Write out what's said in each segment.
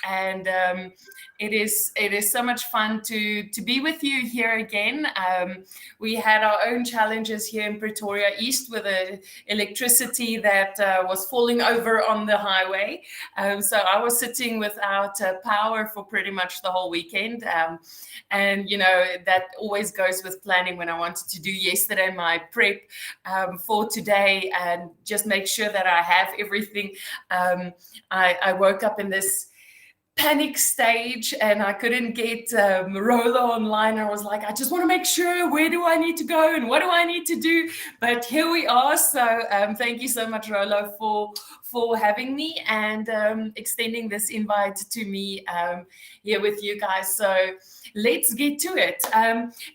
and it is so much fun to be with you here again. We had our own challenges here in Pretoria East with the electricity that was falling over on the highway. So I was sitting without power for pretty much the whole weekend. And, you know, that always goes with planning. When I wanted to do yesterday my prep for today and just make sure that I have everything, I woke up in this panic stage and I couldn't get Rolo online. I was like, I just want to make sure, where do I need to go and what do I need to do? But here we are. So thank you so much, Rolo, for having me and extending this invite to me here with you guys. So let's get to it.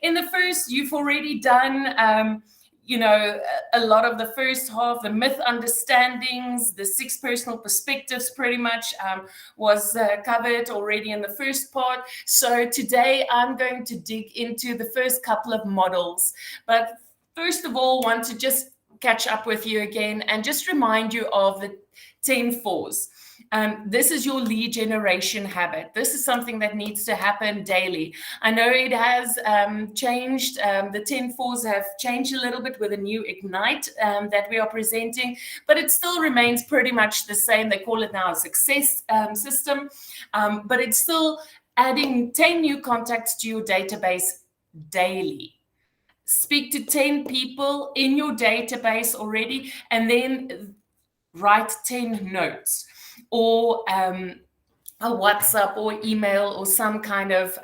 In the first, you've already done you know, a lot of the first half, the myth understandings, the 6 personal perspectives pretty much was covered already in the first part. So today I'm going to dig into the first couple of models. But first of all, want to just catch up with you again and just remind you of the 10 fours. This is your lead generation habit. This is something that needs to happen daily. I know it has changed. The 10 fours have changed a little bit with a new Ignite that we are presenting, but it still remains pretty much the same. They call it now a success system, but it's still adding 10 new contacts to your database daily. Speak to 10 people in your database already, and then write 10 notes or a WhatsApp or email or some kind of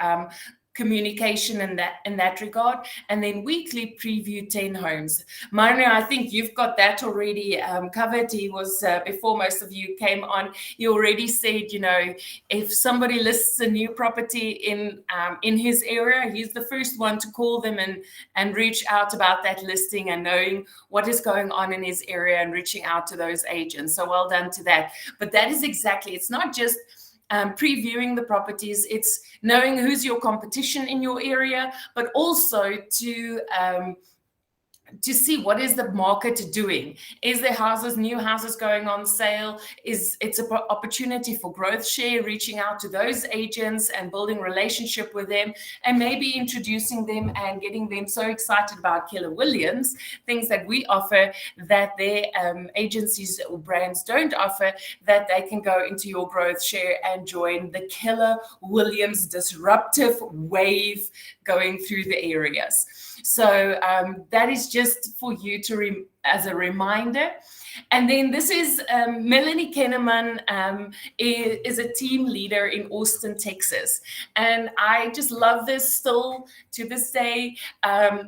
communication in that regard, and then weekly preview 10 homes. Mario, I think you've got that already covered. He was before most of you came on. He already said, you know, if somebody lists a new property in his area, he's the first one to call them and reach out about that listing and knowing what is going on in his area and reaching out to those agents. So well done to that. But that is exactly, it's not just previewing the properties, it's knowing who's your competition in your area, but also to see what is the market doing. Is there new houses going on sale? It's an opportunity for growth share, reaching out to those agents and building relationship with them and maybe introducing them and getting them so excited about Keller Williams, things that we offer that their agencies or brands don't offer, that they can go into your growth share and join the Keller Williams disruptive wave going through the areas. So that is just for you to as a reminder. And then this is Melanie Kenneman is a team leader in Austin, Texas. And I just love this still to this day.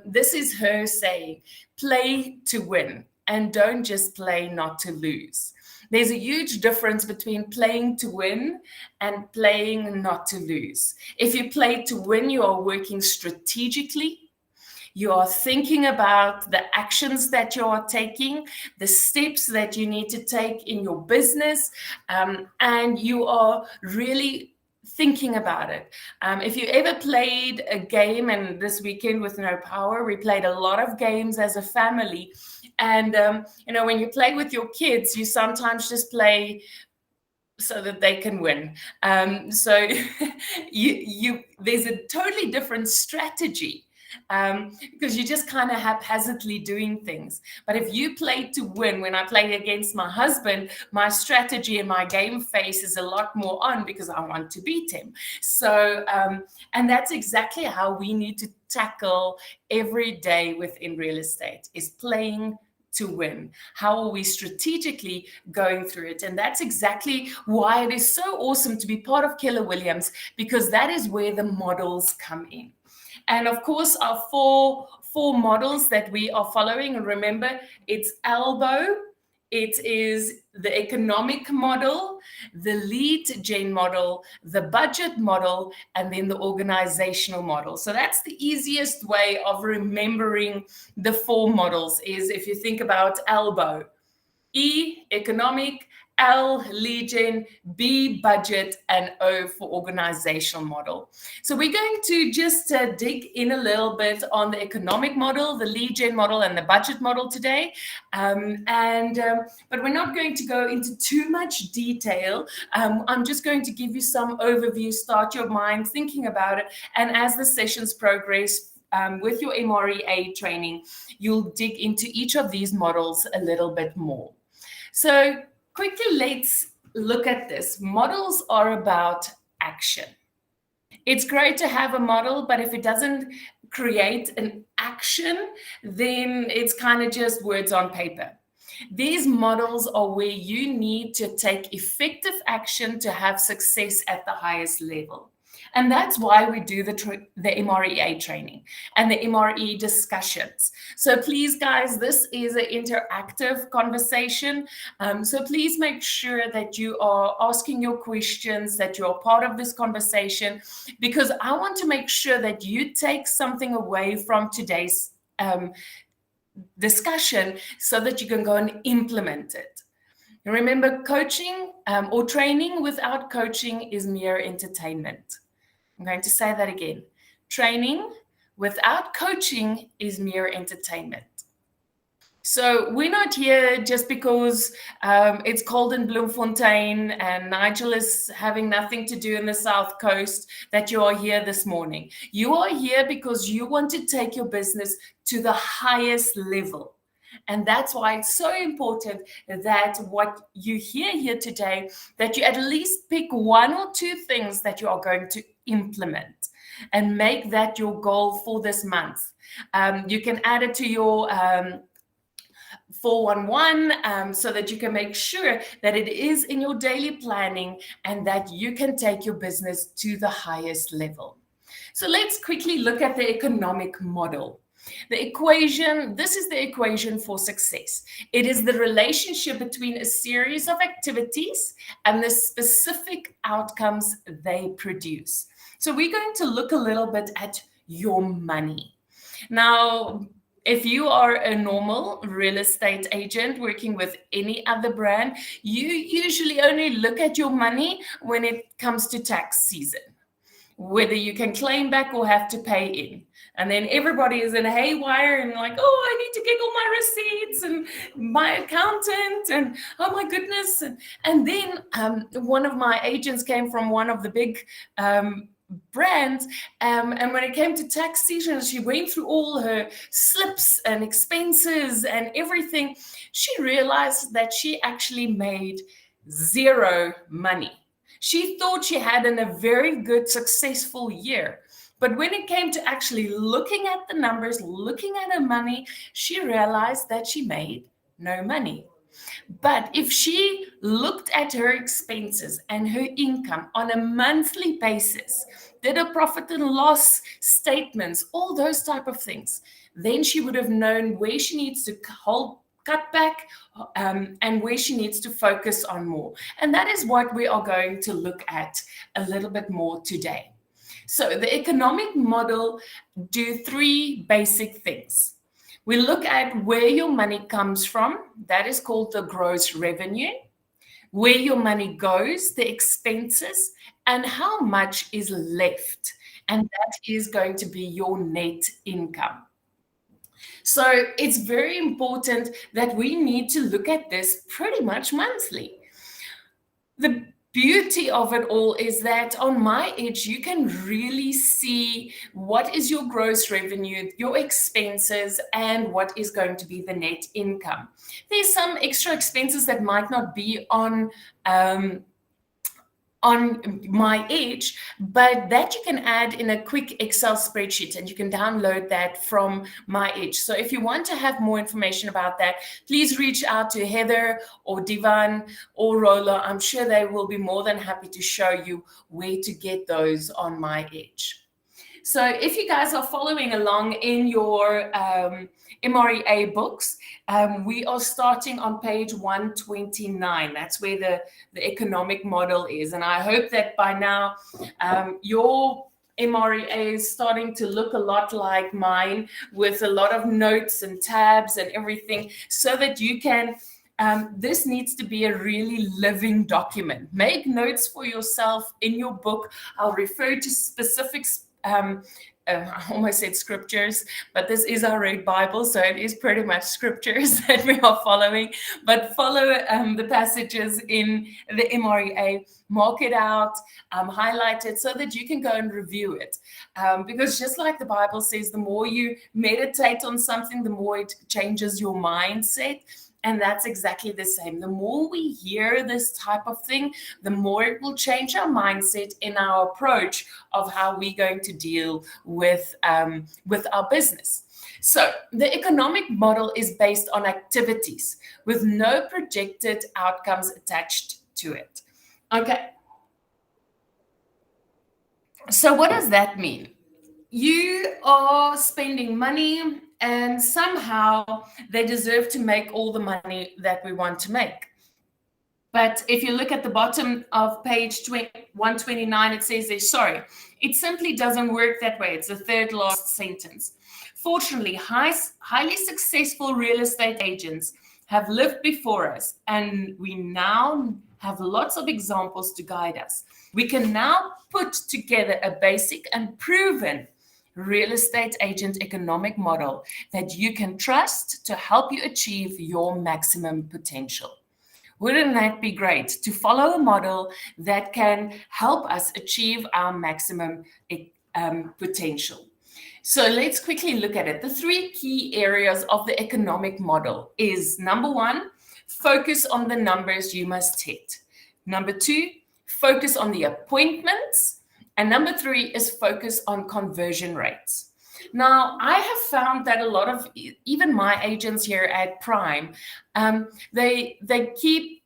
This is her saying, play to win and don't just play not to lose. There's a huge difference between playing to win and playing not to lose. If you play to win, you are working strategically. You are thinking about the actions that you are taking, the steps that you need to take in your business, and you are really thinking about it. If you ever played a game, and this weekend with No Power, we played a lot of games as a family. And, you know, when you play with your kids, you sometimes just play so that they can win. So there's a totally different strategy. Because you just kind of haphazardly doing things. But if you play to win, when I play against my husband, my strategy and my game face is a lot more on because I want to beat him. So, and that's exactly how we need to tackle every day within real estate, is playing to win. How are we strategically going through it? And that's exactly why it is so awesome to be part of Keller Williams, because that is where the models come in. And of course, our four models that we are following, and remember, it's ELBOW, it is the economic model, the lead gen model, the budget model, and then the organizational model. So that's the easiest way of remembering the 4 models, is if you think about ELBOW, E, economic, L, Legion, B, budget, and O for organizational model. So we're going to just dig in a little bit on the economic model, the Legion model, and the budget model today. But we're not going to go into too much detail. I'm just going to give you some overview, start your mind thinking about it. And as the sessions progress, with your MREA training, you'll dig into each of these models a little bit more. So quickly, let's look at this. Models are about action. It's great to have a model, but if it doesn't create an action, then it's kind of just words on paper. These models are where you need to take effective action to have success at the highest level. And that's why we do the MREA training and the MRE discussions. So please, guys, this is an interactive conversation. So please make sure that you are asking your questions, that you're part of this conversation, because I want to make sure that you take something away from today's discussion so that you can go and implement it. Remember, coaching or training without coaching is mere entertainment. I'm going to say that again. Training without coaching is mere entertainment. So we're not here just because it's cold in Bloemfontein and Nigel is having nothing to do in the South Coast that you are here this morning. You are here because you want to take your business to the highest level. And that's why it's so important that what you hear here today, that you at least pick one or two things that you are going to implement and make that your goal for this month. You can add it to your 411 so that you can make sure that it is in your daily planning and that you can take your business to the highest level. So let's quickly look at the economic model. The equation, this is the equation for success. It is the relationship between a series of activities and the specific outcomes they produce. So we're going to look a little bit at your money. Now, if you are a normal real estate agent working with any other brand, you usually only look at your money when it comes to tax season, whether you can claim back or have to pay in. And then everybody is in a haywire and like, oh, I need to get all my receipts and my accountant and oh my goodness. And then one of my agents came from one of the big brands, and when it came to tax season, she went through all her slips and expenses and everything. She realized that she actually made zero money. She thought she had a very good, successful year. But when it came to actually looking at the numbers, looking at her money, she realized that she made no money. But if she looked at her expenses and her income on a monthly basis, did a profit and loss statements, all those type of things, then she would have known where she needs to cut back and where she needs to focus on more. And that is what we are going to look at a little bit more today. So the economic model do three basic things. We look at where your money comes from. That is called the gross revenue. Where your money goes, the expenses, and how much is left. And that is going to be your net income. So it's very important that we need to look at this pretty much monthly. The beauty of it all is that on my edge, you can really see what is your gross revenue, your expenses, and what is going to be the net income. There's some extra expenses that might not be on my edge, but that you can add in a quick Excel spreadsheet, and you can download that from my edge. So if you want to have more information about that, please reach out to Heather or Divan or Rola. I'm sure they will be more than happy to show you where to get those on my edge. So if you guys are following along in your MREA books, we are starting on page 129. That's where the economic model is. And I hope that by now your MREA is starting to look a lot like mine, with a lot of notes and tabs and everything, so that you can this needs to be a really living document. Make notes for yourself in your book. I'll refer to specific I almost said scriptures, but this is our Red Bible, so it is pretty much scriptures that we are following. But follow the passages in the MREA, mark it out, highlight it so that you can go and review it. Because just like the Bible says, the more you meditate on something, the more it changes your mindset. And that's exactly the same. The more we hear this type of thing, the more it will change our mindset in our approach of how we're going to deal with our business. So the economic model is based on activities with no projected outcomes attached to it. Okay. So what does that mean? You are spending money, and somehow they deserve to make all the money that we want to make. But if you look at the bottom of page 129, it says there, sorry, it simply doesn't work that way. It's the third last sentence. Fortunately, highly successful real estate agents have lived before us, and we now have lots of examples to guide us. We can now put together a basic and proven real estate agent economic model that you can trust to help you achieve your maximum potential. Wouldn't that be great to follow a model that can help us achieve our maximum potential? So let's quickly look at it. The three key areas of the economic model is, number one, focus on the numbers you must hit. Number two, focus on the appointments. And number three is focus on conversion rates. Now, I have found that a lot of even my agents here at Prime, they keep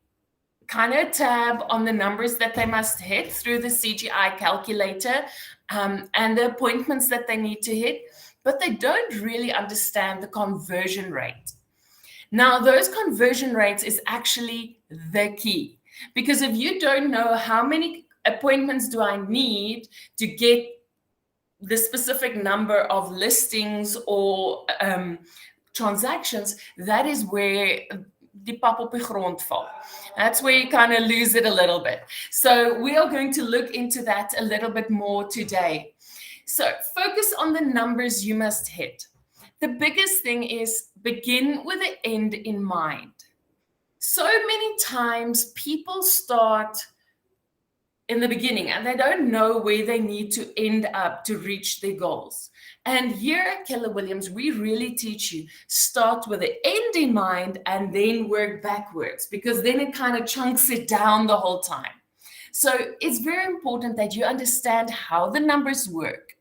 kind of tab on the numbers that they must hit through the GCI Calculator and the appointments that they need to hit, but they don't really understand the conversion rate. Now, those conversion rates is actually the key, because if you don't know how many appointments do I need to get the specific number of listings or transactions, that is where die pap op die grond val. That's where you kind of lose it a little bit. So we are going to look into that a little bit more today. So focus on the numbers you must hit. The biggest thing is begin with the end in mind. So many times people start in the beginning and they don't know where they need to end up to reach their goals. And here at Keller Williams, we really teach you, start with the end in mind and then work backwards, because then it kind of chunks it down the whole time. So it's very important that you understand how the numbers work.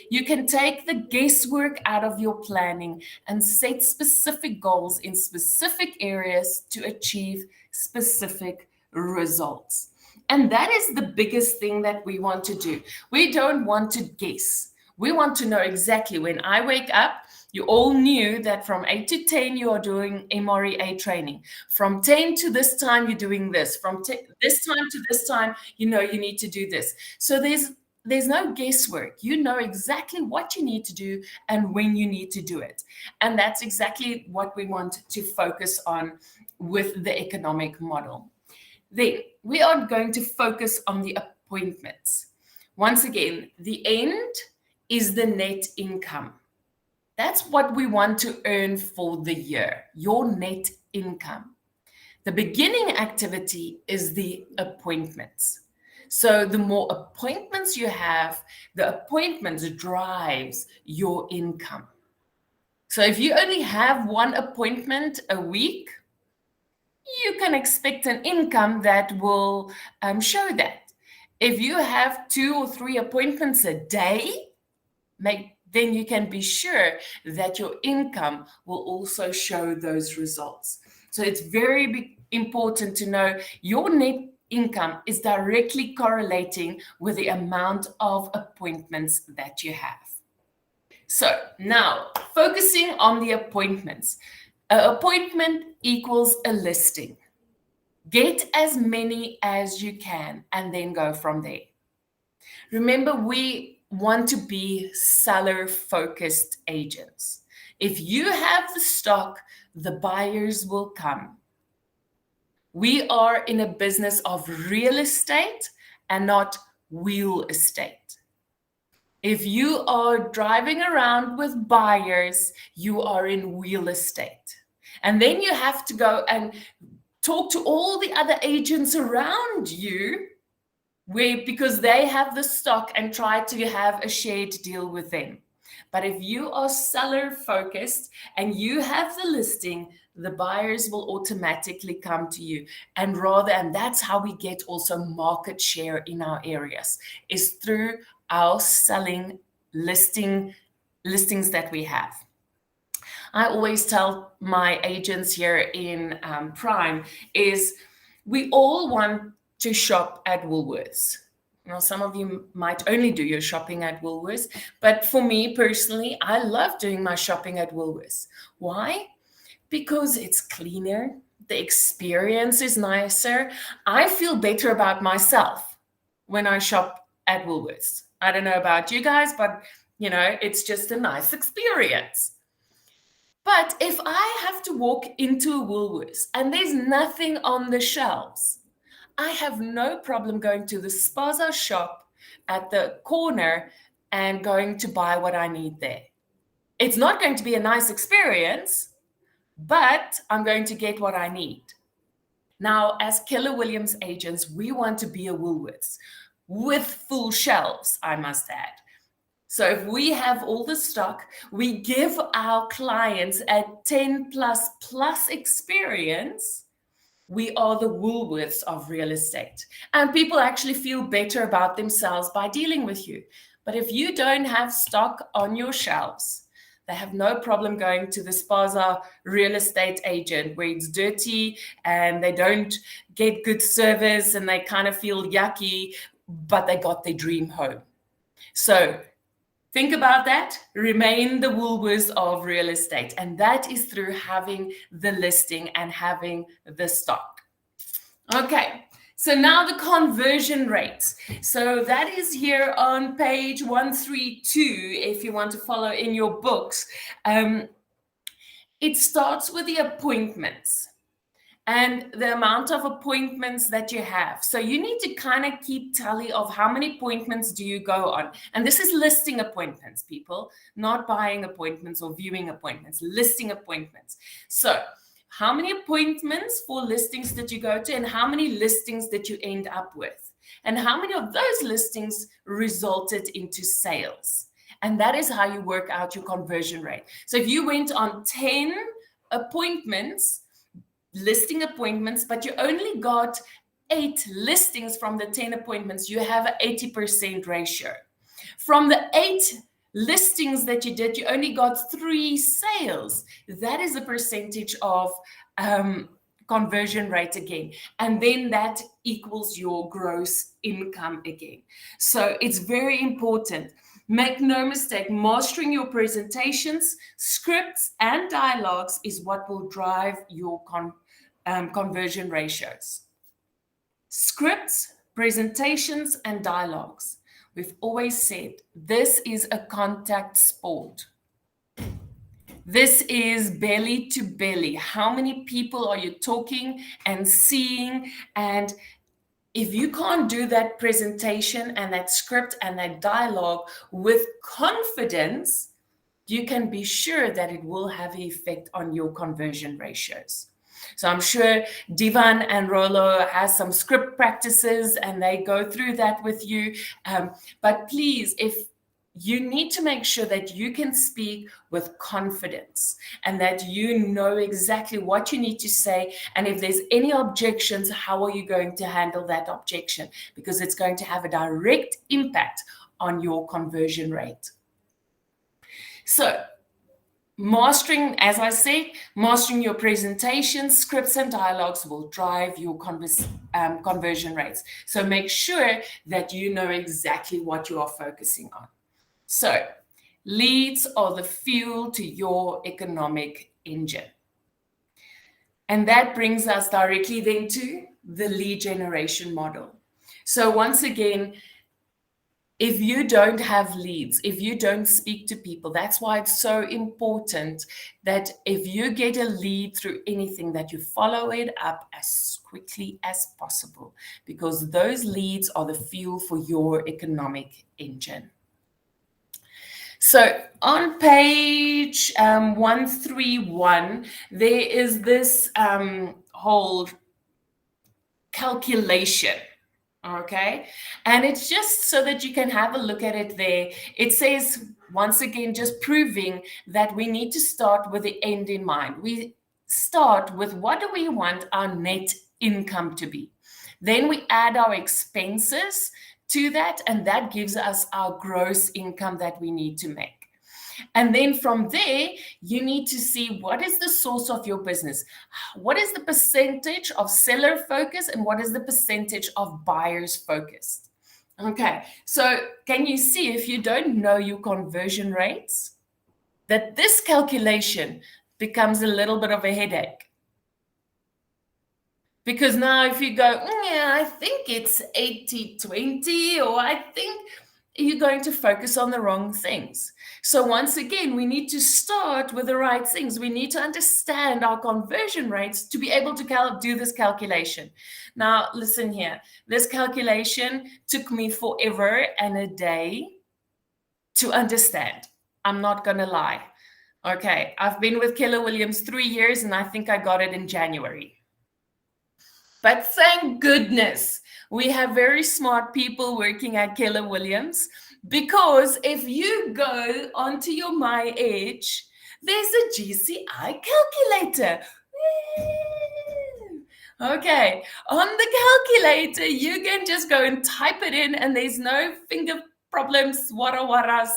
You can take the guesswork out of your planning and set specific goals in specific areas to achieve specific results. And that is the biggest thing that we want to do. We don't want to guess. We want to know exactly when I wake up. You all knew that from 8 to 10, you are doing MREA training. From 10 to this time, you're doing this. From this time to this time, you know you need to do this. So there's no guesswork. You know exactly what you need to do and when you need to do it. And that's exactly what we want to focus on with the economic model. Then we are going to focus on the appointments. Once again, the end is the net income. That's what we want to earn for the year, your net income. The beginning activity is the appointments. So the more appointments you have, the appointments drives your income. So if you only have one appointment a week, you can expect an income that will show that. If you have 2 or 3 appointments a day, then you can be sure that your income will also show those results. So it's very important to know your net income is directly correlating with the amount of appointments that you have. So now, focusing on the appointments. An appointment equals a listing. Get as many as you can and then go from there. Remember, we want to be seller-focused agents. If you have the stock, the buyers will come. We are in a business of real estate and not wheel estate. If you are driving around with buyers, you are in real estate. And then you have to go and talk to all the other agents around you because they have the stock, and try to have a shared deal with them. But if you are seller focused and you have the listing, the buyers will automatically come to you. And that's how we get also market share in our areas, is through our selling listings that we have. I always tell my agents here in Prime is we all want to shop at Woolworths. Now, some of you might only do your shopping at Woolworths, but for me personally, I love doing my shopping at Woolworths. Why? Because it's cleaner, the experience is nicer. I feel better about myself when I shop at Woolworths. I don't know about you guys, but it's just a nice experience. But if I have to walk into a Woolworths and there's nothing on the shelves, I have no problem going to the Spaza shop at the corner and going to buy what I need there. It's not going to be a nice experience, but I'm going to get what I need. Now, as Keller Williams agents, we want to be a Woolworths with full shelves, I must add. So if we have all the stock, we give our clients a 10 plus experience. We are the Woolworths of real estate. And people actually feel better about themselves by dealing with you. But if you don't have stock on your shelves, they have no problem going to the Spaza real estate agent where it's dirty and they don't get good service and they kind of feel yucky, but they got their dream home. So think about that. Remain the Woolworths of real estate. And that is through having the listing and having the stock. Okay, so now the conversion rates. So that is here on page 132, if you want to follow in your books. It starts with the appointments and the amount of appointments that you have. So you need to kind of keep tally of how many appointments do you go on. And this is listing appointments, people, not buying appointments or viewing appointments, listing appointments. So how many appointments for listings did you go to, and how many listings did you end up with? And how many of those listings resulted into sales? And that is how you work out your conversion rate. So if you went on 10 appointments, listing appointments, but you only got 8 listings from the 10 appointments, you have an 80% ratio. From the 8 listings that you did, you only got 3 sales. That is a percentage of conversion rate again. And then that equals your gross income again. So it's very important. Make no mistake, mastering your presentations, scripts, and dialogues is what will drive your conversion ratios. Scripts, presentations, and dialogues. We've always said this is a contact sport. This is belly to belly. How many people are you talking and seeing? And if you can't do that presentation and that script and that dialogue with confidence, you can be sure that it will have an effect on your conversion ratios. So I'm sure Divan and Rolo has some script practices and they go through that with you. But please, if you need to make sure that you can speak with confidence and that you know exactly what you need to say. And if there's any objections, how are you going to handle that objection? Because it's going to have a direct impact on your conversion rate. So mastering, as I said, mastering your presentations, scripts, and dialogues will drive your conversion rates. So make sure that you know exactly what you are focusing on. So leads are the fuel to your economic engine. And that brings us directly then to the lead generation model. So once again, if you don't have leads, if you don't speak to people, that's why it's so important that if you get a lead through anything, that you follow it up as quickly as possible, because those leads are the fuel for your economic engine. So on page 131, there is this whole calculation. Okay, and it's just so that you can have a look at it there. It says, once again, just proving that we need to start with the end in mind. We start with, what do we want our net income to be? Then we add our expenses to that, and that gives us our gross income that we need to make. And then from there, you need to see, what is the source of your business? What is the percentage of seller focus, and what is the percentage of buyers focused? Okay, so can you see, if you don't know your conversion rates, that this calculation becomes a little bit of a headache? Because now if you go, yeah, I think it's 80-20, or I think, you're going to focus on the wrong things. So once again, we need to start with the right things. We need to understand our conversion rates to be able to do this calculation. Now, listen here. This calculation took me forever and a day to understand. I'm not going to lie. Okay, I've been with Keller Williams 3 years, and I think I got it in January. But thank goodness we have very smart people working at Keller Williams, because if you go onto your My Edge, there's a GCI calculator. Okay, on the calculator, you can just go and type it in, and there's no finger problems, waras,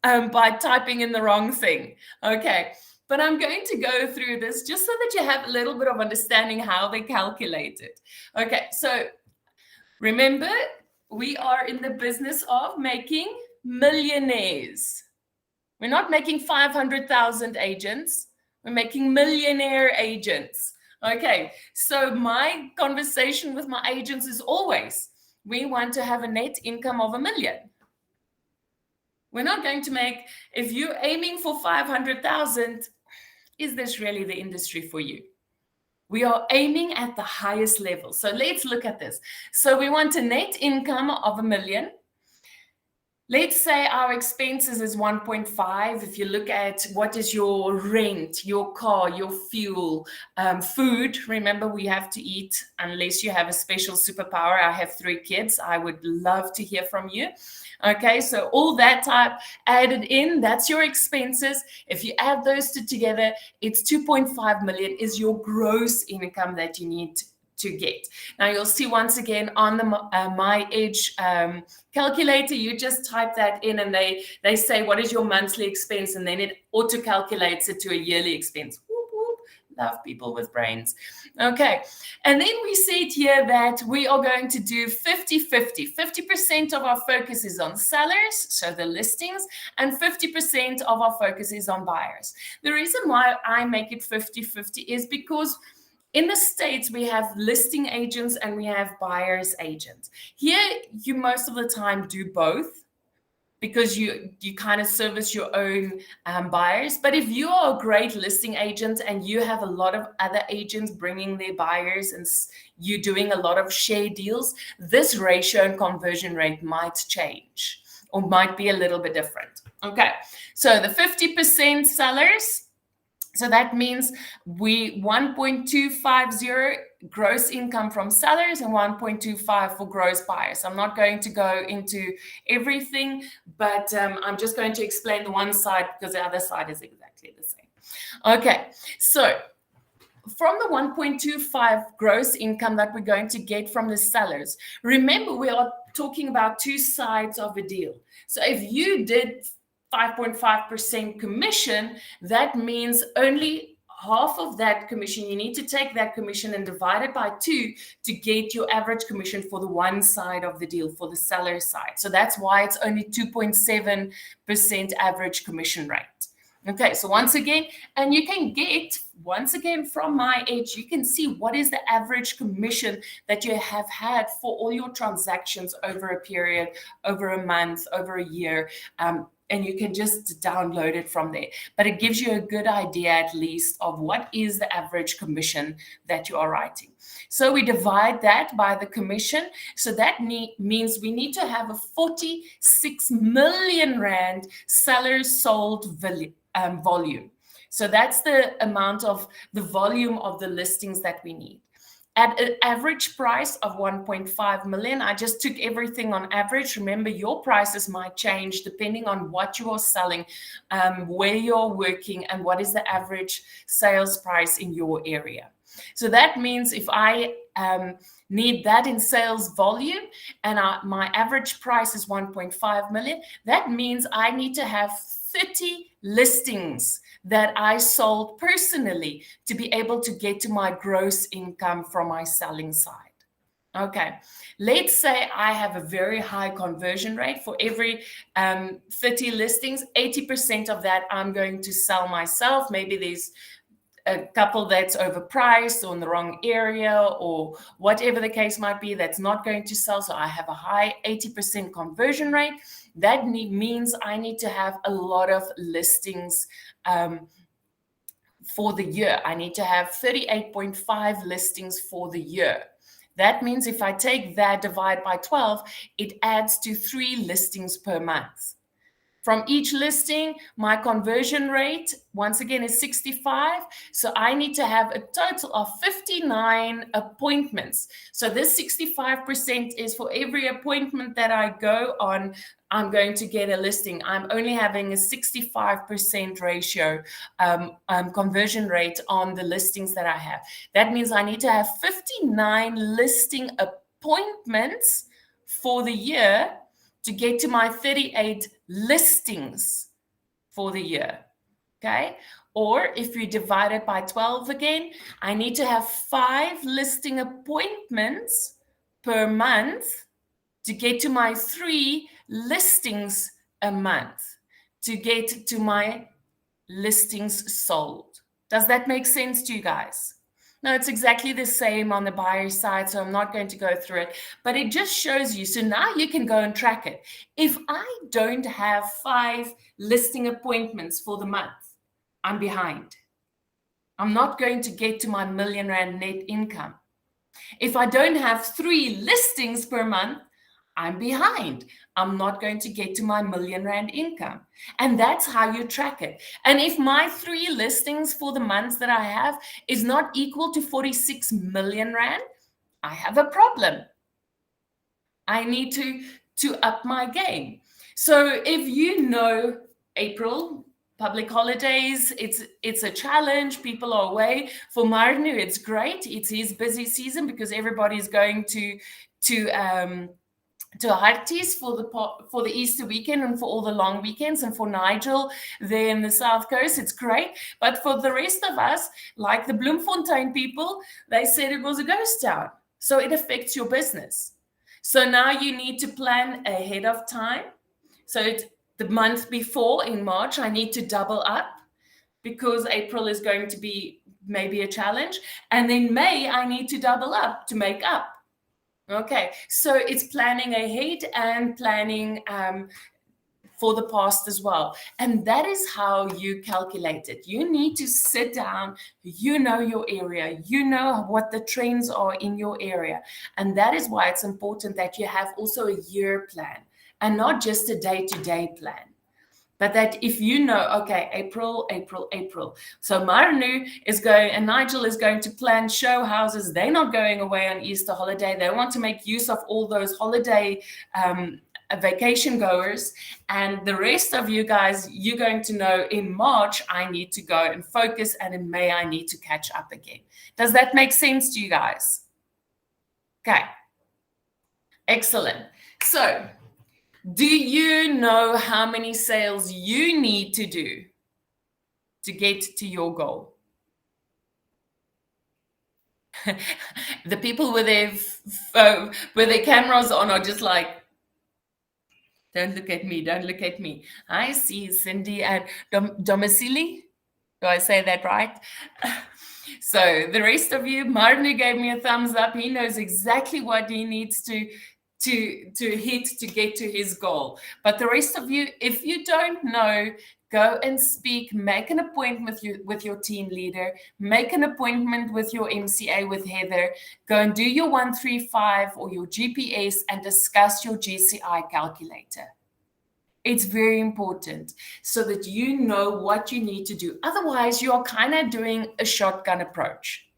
by typing in the wrong thing. Okay. But I'm going to go through this just so that you have a little bit of understanding how they calculate it. Okay, so remember, we are in the business of making millionaires. We're not making 500,000 agents. We're making millionaire agents. Okay, so my conversation with my agents is always, we want to have a net income of $1 million. We're not going to make, if you're aiming for 500,000, is this really the industry for you? We are aiming at the highest level. So let's look at this. So we want a net income of $1 million. Let's say our expenses is 1.5. If you look at what is your rent, your car, your fuel, food, remember we have to eat unless you have a special superpower. I have 3 kids. I would love to hear from you. Okay, so all that type added in, that's your expenses. If you add those two together, it's 2.5 million is your gross income that you need to get. Now you'll see once again on the My Edge calculator, you just type that in, and they say, what is your monthly expense? And then it auto calculates it to a yearly expense. Whoop, whoop. Love people with brains. Okay, and then we said here that we are going to do 50-50. 50% of our focus is on sellers, so the listings, and 50% of our focus is on buyers. The reason why I make it 50-50 is because in the States, we have listing agents and we have buyer's agents. Here, you most of the time do both, because you kind of service your own buyers. But if you are a great listing agent and you have a lot of other agents bringing their buyers and you doing a lot of share deals, this ratio and conversion rate might change or might be a little bit different. Okay, so the 50% sellers, so that means we 1.250 gross income from sellers and 1.25 for gross buyers. I'm not going to go into everything, but I'm just going to explain the one side because the other side is exactly the same. Okay, so from the 1.25 gross income that we're going to get from the sellers, remember we are talking about 2 sides of a deal. So if you did 5.5% commission, that means only half of that commission. You need to take that commission and divide it by 2 to get your average commission for the one side of the deal, for the seller side. So that's why it's only 2.7% average commission rate. Okay, so once again, and you can get, once again, from my edge, you can see what is the average commission that you have had for all your transactions over a period, over a month, over a year. And you can just download it from there. But it gives you a good idea, at least, of what is the average commission that you are writing. So we divide that by the commission. So that means we need to have a 46 million Rand sellers sold volume. So that's the amount of the volume of the listings that we need. At an average price of 1.5 million, I just took everything on average. Remember, your prices might change depending on what you are selling, where you're working, and what is the average sales price in your area. So that means if I need that in sales volume and my average price is 1.5 million, that means I need to have 30 listings that I sold personally to be able to get to my gross income from my selling side. Okay, let's say I have a very high conversion rate. For every 30 listings, 80% of that I'm going to sell myself. Maybe there's a couple that's overpriced or in the wrong area or whatever the case might be that's not going to sell. So I have a high 80% conversion rate. That means I need to have a lot of listings for the year. I need to have 38.5 listings for the year. That means if I take that, divide by 12, it adds to 3 listings per month. From each listing, my conversion rate, once again, is 65. So I need to have a total of 59 appointments. So this 65% is for every appointment that I go on, I'm going to get a listing. I'm only having a 65% ratio conversion rate on the listings that I have. That means I need to have 59 listing appointments for the year to get to my 38 listings for the year, okay? Or if you divide it by 12 again, I need to have 5 listing appointments per month to get to my 3 listings a month, to get to my listings sold. Does that make sense to you guys? No, it's exactly the same on the buyer side, so I'm not going to go through it, but it just shows you. So now you can go and track it. If I don't have 5 listing appointments for the month, I'm behind. I'm not going to get to my R1 million net income. If I don't have 3 listings per month, I'm behind. I'm not going to get to my R1 million income. And that's how you track it. And if my 3 listings for the months that I have is not equal to 46 million Rand, I have a problem. I need to up my game. So if you know April, public holidays, it's a challenge. People are away. For Marnu, it's great. It's his busy season because everybody's going to Harties for the Easter weekend and for all the long weekends, and for Nigel there in the South Coast, it's great. But for the rest of us, like the Bloemfontein people, they said it was a ghost town. So it affects your business. So now you need to plan ahead of time. So the month before, in March, I need to double up because April is going to be maybe a challenge. And then May, I need to double up to make up. Okay, so it's planning ahead and planning for the past as well. And that is how you calculate it. You need to sit down, you know your area, you know what the trends are in your area. And that is why it's important that you have also a year plan and not just a day-to-day plan. But that if you know, okay, April. So Marnu is going, and Nigel is going to plan show houses. They're not going away on Easter holiday. They want to make use of all those holiday vacation goers. And the rest of you guys, you're going to know in March, I need to go and focus. And in May, I need to catch up again. Does that make sense to you guys? Okay. Excellent. So, do you know how many sales you need to do to get to your goal? The people with their cameras on are just like, Don't look at me. Don't look at me. I see Cindy and Domicili. Do I say that right? So the rest of you, Marnu gave me a thumbs up. He knows exactly what he needs to hit to get to his goal. But the rest of you, if you don't know, go and speak, make an appointment with your team leader, make an appointment with your MCA, with Heather, go and do your 135 or your GPS and discuss your GCI calculator. It's very important so that you know what you need to do. Otherwise, you're kind of doing a shotgun approach.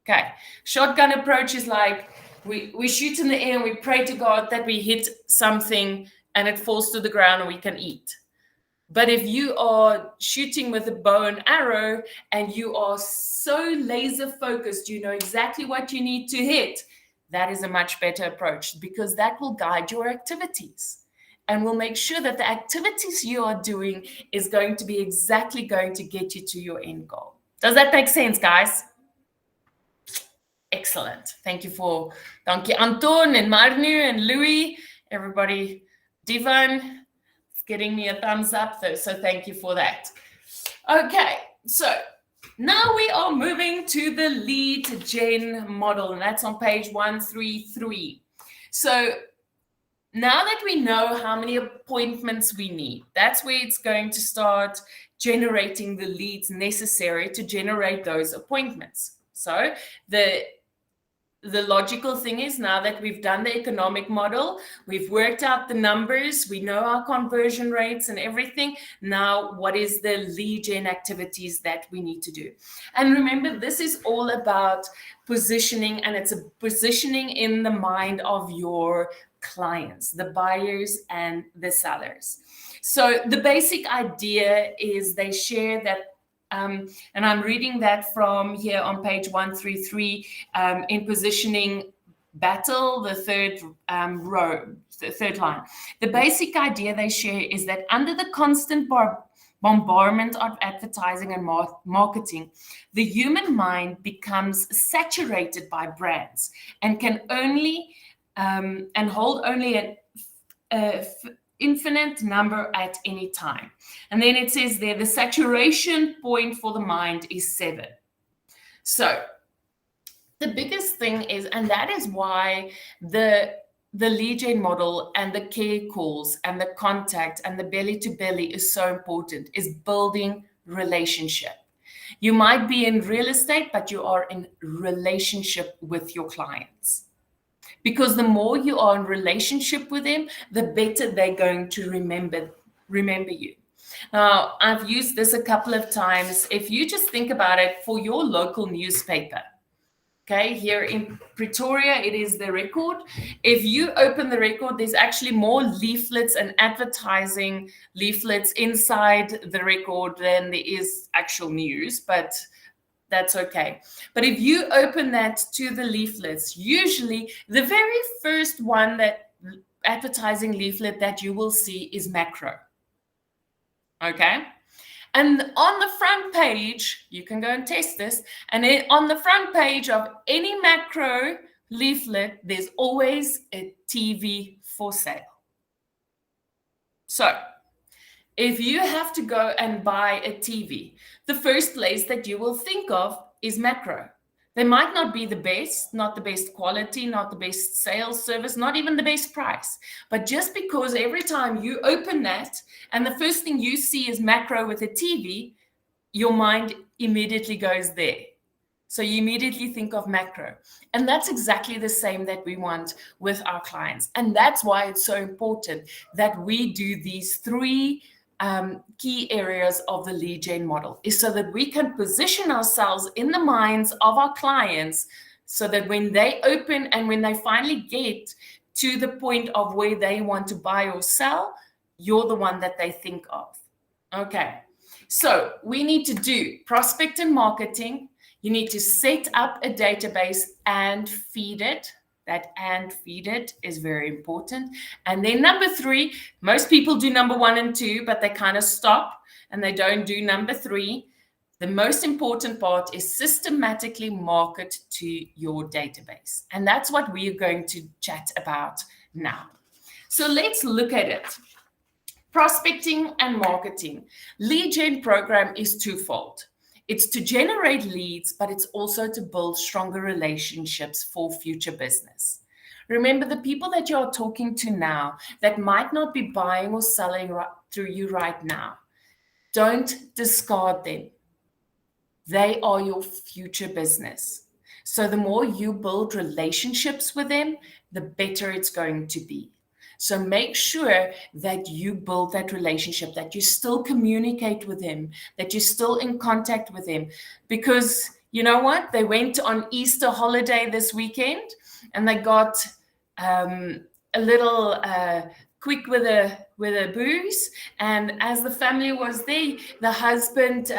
Okay, shotgun approach is like we shoot in the air and we pray to God that we hit something and it falls to the ground and we can eat. But if you are shooting with a bow and arrow and you are so laser focused, you know exactly what you need to hit, that is a much better approach, because that will guide your activities and will make sure that the activities you are doing is going to be exactly going to get you to your end goal. Does that make sense, guys? Excellent. Thank you Anton and Marnu and Louis, everybody. Divan is getting me a thumbs up though, so thank you for that. Okay, so now we are moving to the lead gen model, and that's on page 133. So now that we know how many appointments we need, that's where it's going to start generating the leads necessary to generate those appointments. So the logical thing is, now that we've done the economic model, we've worked out the numbers, we know our conversion rates and everything. Now, what is the lead gen activities that we need to do? And remember, this is all about positioning, and it's a positioning in the mind of your clients, the buyers and the sellers. So the basic idea is they share that, and I'm reading that from here on page 133, in positioning battle, the third row, the third line. The basic idea they share is that under the constant bombardment of advertising and marketing, the human mind becomes saturated by brands and can only and hold only an infinite number at any time. And then it says there, the saturation point for the mind is 7. So the biggest thing is, and that is why the lead gen model and the care calls and the contact and the belly to belly is so important, is building relationship. You might be in real estate, but you are in relationship with your clients. Because the more you are in relationship with them, the better they're going to remember you. Now, I've used this a couple of times. If you just think about it, for your local newspaper, okay, here in Pretoria, it is the Record. If you open the Record, there's actually more leaflets and advertising leaflets inside the Record than there is actual news, but that's okay. But if you open that to the leaflets, usually the very first one, that advertising leaflet that you will see is macro. Okay. And on the front page, you can go and test this. And on the front page of any macro leaflet, there's always a TV for sale. So if you have to go and buy a TV, the first place that you will think of is macro. They might not be the best, not the best quality, not the best sales service, not even the best price. But just because every time you open that and the first thing you see is macro with a TV, your mind immediately goes there. So you immediately think of macro. And that's exactly the same that we want with our clients. And that's why it's so important that we do these 3 key areas of the lead gen model, is so that we can position ourselves in the minds of our clients, so that when they open and when they finally get to the point of where they want to buy or sell, you're the one that they think of. Okay, so we need to do prospect and marketing. You need to set up a database and feed it. That and feed it is very important. And then number 3, most people do number 1 and 2, but they kind of stop and they don't do number 3. The most important part is systematically market to your database. And that's what we are going to chat about now. So let's look at it. Prospecting and marketing. Lead gen program is twofold. It's to generate leads, but it's also to build stronger relationships for future business. Remember, the people that you're talking to now that might not be buying or selling through you right now, don't discard them. They are your future business. So the more you build relationships with them, the better it's going to be. So make sure that you build that relationship, that you still communicate with him, that you're still in contact with him. Because you know what? They went on Easter holiday this weekend and they got a little quick with a booze. And as the family was there, the husband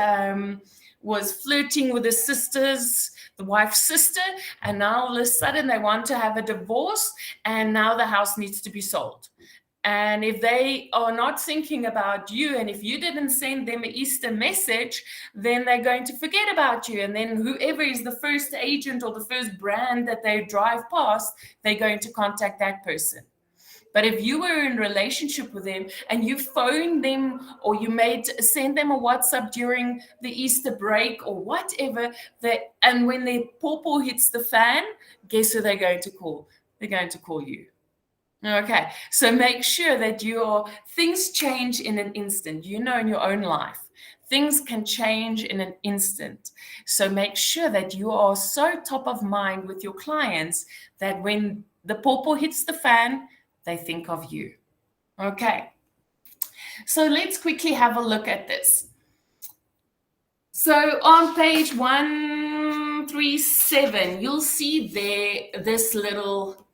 was flirting with his sisters, the wife's sister, and now all of a sudden they want to have a divorce, and now the house needs to be sold. And if they are not thinking about you, and if you didn't send them an Easter message, then they're going to forget about you. And then whoever is the first agent or the first brand that they drive past, they're going to contact that person. But if you were in a relationship with them and you phoned them or you send them a WhatsApp during the Easter break or whatever, and when their pawpaw hits the fan, guess who they're going to call? They're going to call you. Okay, so make sure that things change in an instant. You know, in your own life, things can change in an instant. So make sure that you are so top of mind with your clients that when the pawpaw hits the fan, they think of you. Okay, so let's quickly have a look at this. So on page 137, you'll see there this little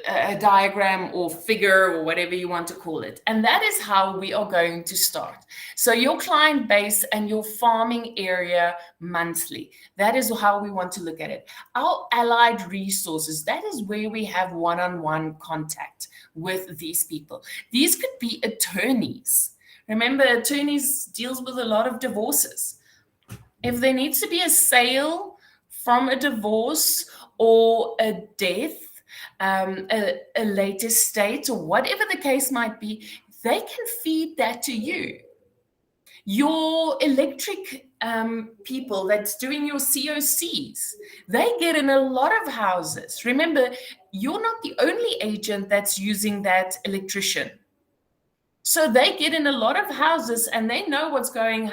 a diagram or figure or whatever you want to call it. And that is how we are going to start. So your client base and your farming area monthly, that is how we want to look at it. Our allied resources, that is where we have one-on-one contact with these people. These could be attorneys. Remember, attorneys deals with a lot of divorces. If there needs to be a sale from a divorce or a death, a later state or whatever the case might be, they can feed that to you. Your electric people that's doing your COCs, they get in a lot of houses. Remember, you're not the only agent that's using that electrician. So they get in a lot of houses and they know what's going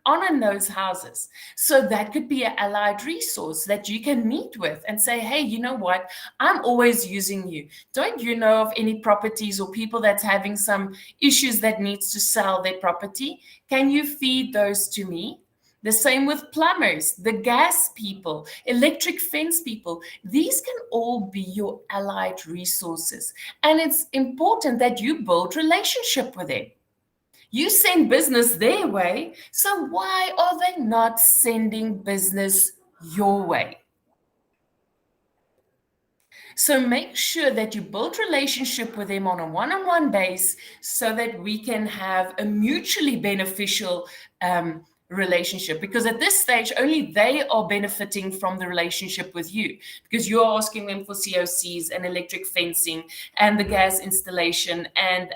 on in those houses. So that could be an allied resource that you can meet with and say, hey, you know what? I'm always using you. Don't you know of any properties or people that's having some issues that needs to sell their property? Can you feed those to me? The same with plumbers, the gas people, electric fence people. These can all be your allied resources. And it's important that you build relationship with them. You send business their way, so why are they not sending business your way? So make sure that you build relationship with them on a one-on-one base so that we can have a mutually beneficial relationship, because at this stage only they are benefiting from the relationship with you, because you're asking them for COCs and electric fencing and the gas installation and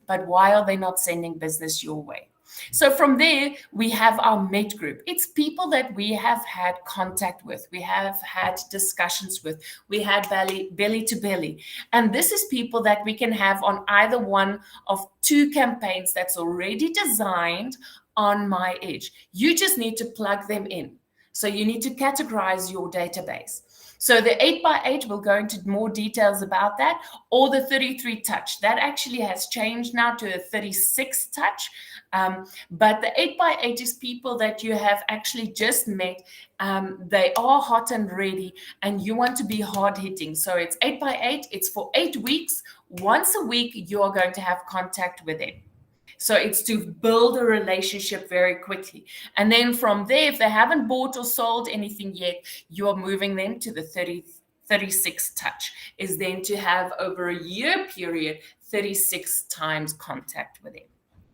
but why are they not sending business your way? So from there, we have our mate group. It's people that we have had contact with, we have had discussions with, we had belly to belly. And this is people that we can have on either one of two campaigns that's already designed on My Edge. You just need to plug them in. So you need to categorize your database. So the 8x8 will go into more details about that, or the 33 touch. That actually has changed now to a 36 touch. But the 8x8 is people that you have actually just met. They are hot and ready, and you want to be hard hitting. So it's 8x8. It's for 8 weeks. Once a week, you are going to have contact with them. So it's to build a relationship very quickly. And then from there, if they haven't bought or sold anything yet, you're moving them to the 36 touch, is then to have over a year period, 36 times contact with them.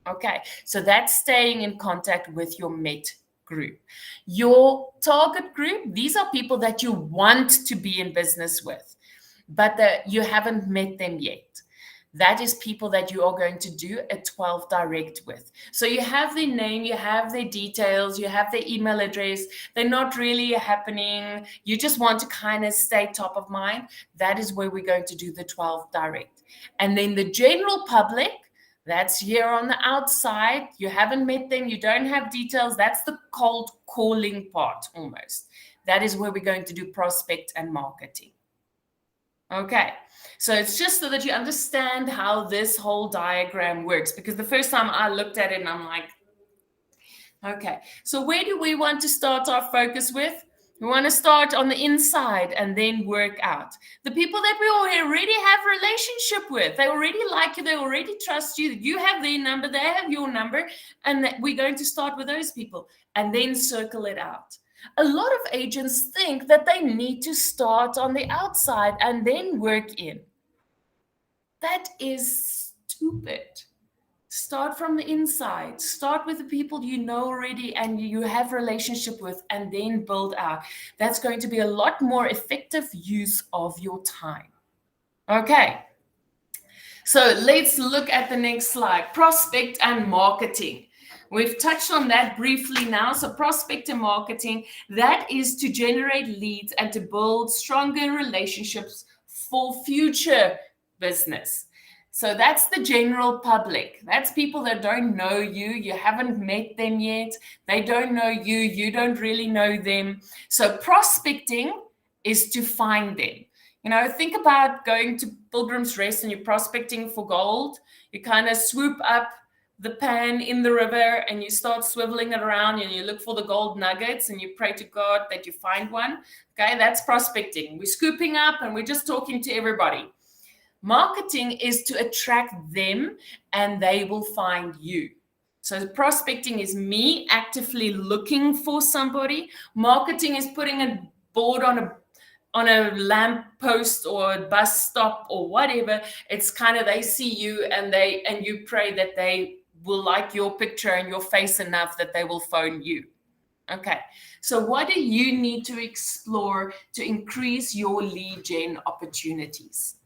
Okay, so that's staying in contact with your mate group. Your target group, these are people that you want to be in business with. but you haven't met them yet. That is people that you are going to do a 12 direct with. So you have their name, you have their details, you have their email address. They're not really happening. You just want to kind of stay top of mind. That is where we're going to do the 12 direct. And then the general public, that's here on the outside. You haven't met them. You don't have details. That's the cold calling part almost. That is where we're going to do prospect and marketing. Okay, so it's just so that you understand how this whole diagram works, because the first time I looked at it and I'm like, okay, so where do we want to start our focus with? We want to start on the inside and then work out. The people that we already have a relationship with, they already like you, they already trust you, you have their number, they have your number, and we're going to start with those people and then circle it out. A lot of agents think that they need to start on the outside and then work in. That is stupid. Start from the inside. Start with the people you know already and you have a relationship with, and then build out. That's going to be a lot more effective use of your time. Okay. So let's look at the next slide. Prospect and marketing. We've touched on that briefly now. So prospect and marketing, that is to generate leads and to build stronger relationships for future business. So that's the general public. That's people that don't know you. You haven't met them yet. They don't know you. You don't really know them. So prospecting is to find them. You know, think about going to Pilgrim's Rest and you're prospecting for gold. You kind of swoop up the pan in the river and you start swiveling it around and you look for the gold nuggets and you pray to God that you find one. Okay, that's prospecting. We're scooping up and we're just talking to everybody. Marketing is to attract them and they will find you. So prospecting is me actively looking for somebody. Marketing is putting a board on a lamp post or a bus stop or whatever. It's kind of they see you and you pray that they will like your picture and your face enough that they will phone you. Okay, so what do you need to explore to increase your lead gen opportunities?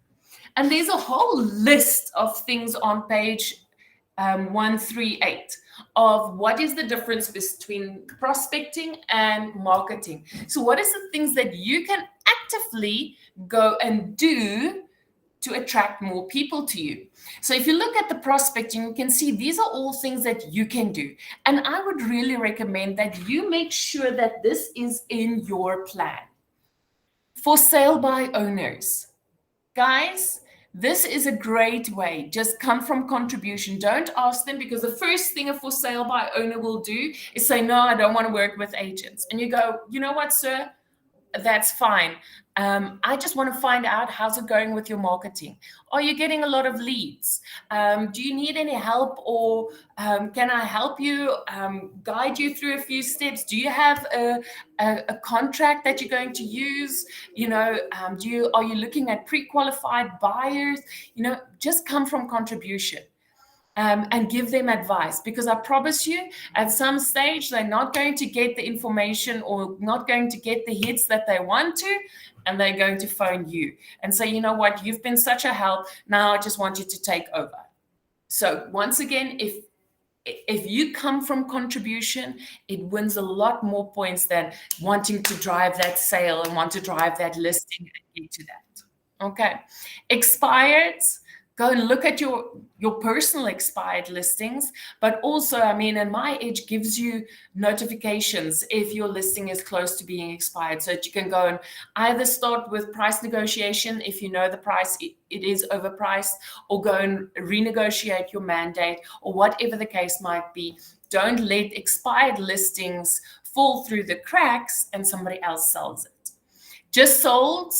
And there's a whole list of things on page 138 of what is the difference between prospecting and marketing. So what is the things that you can actively go and do to attract more people to you? So if you look at the prospecting, you can see these are all things that you can do. And I would really recommend that you make sure that this is in your plan. For sale by owners. Guys, this is a great way. Just come from contribution. Don't ask them, because the first thing a for sale by owner will do is say, no, I don't want to work with agents. And you go, you know what, sir? That's fine. I just want to find out, how's it going with your marketing? Are you getting a lot of leads? Do you need any help, or can I help you, guide you through a few steps? Do you have a contract that you're going to use? You know, are you looking at pre-qualified buyers? You know, just come from contribution. And give them advice, because I promise you, at some stage, they're not going to get the information or not going to get the hits that they want to, and they're going to phone you and say, you know what, you've been such a help. Now I just want you to take over. So once again, if you come from contribution, it wins a lot more points than wanting to drive that sale and want to drive that listing and get to that. Okay. Expireds. Go and look at your personal expired listings, but also, I mean, and My Edge gives you notifications if your listing is close to being expired, so that you can go and either start with price negotiation if you know the price it is overpriced, or go and renegotiate your mandate, or whatever the case might be. Don't let expired listings fall through the cracks and somebody else sells it. Just sold.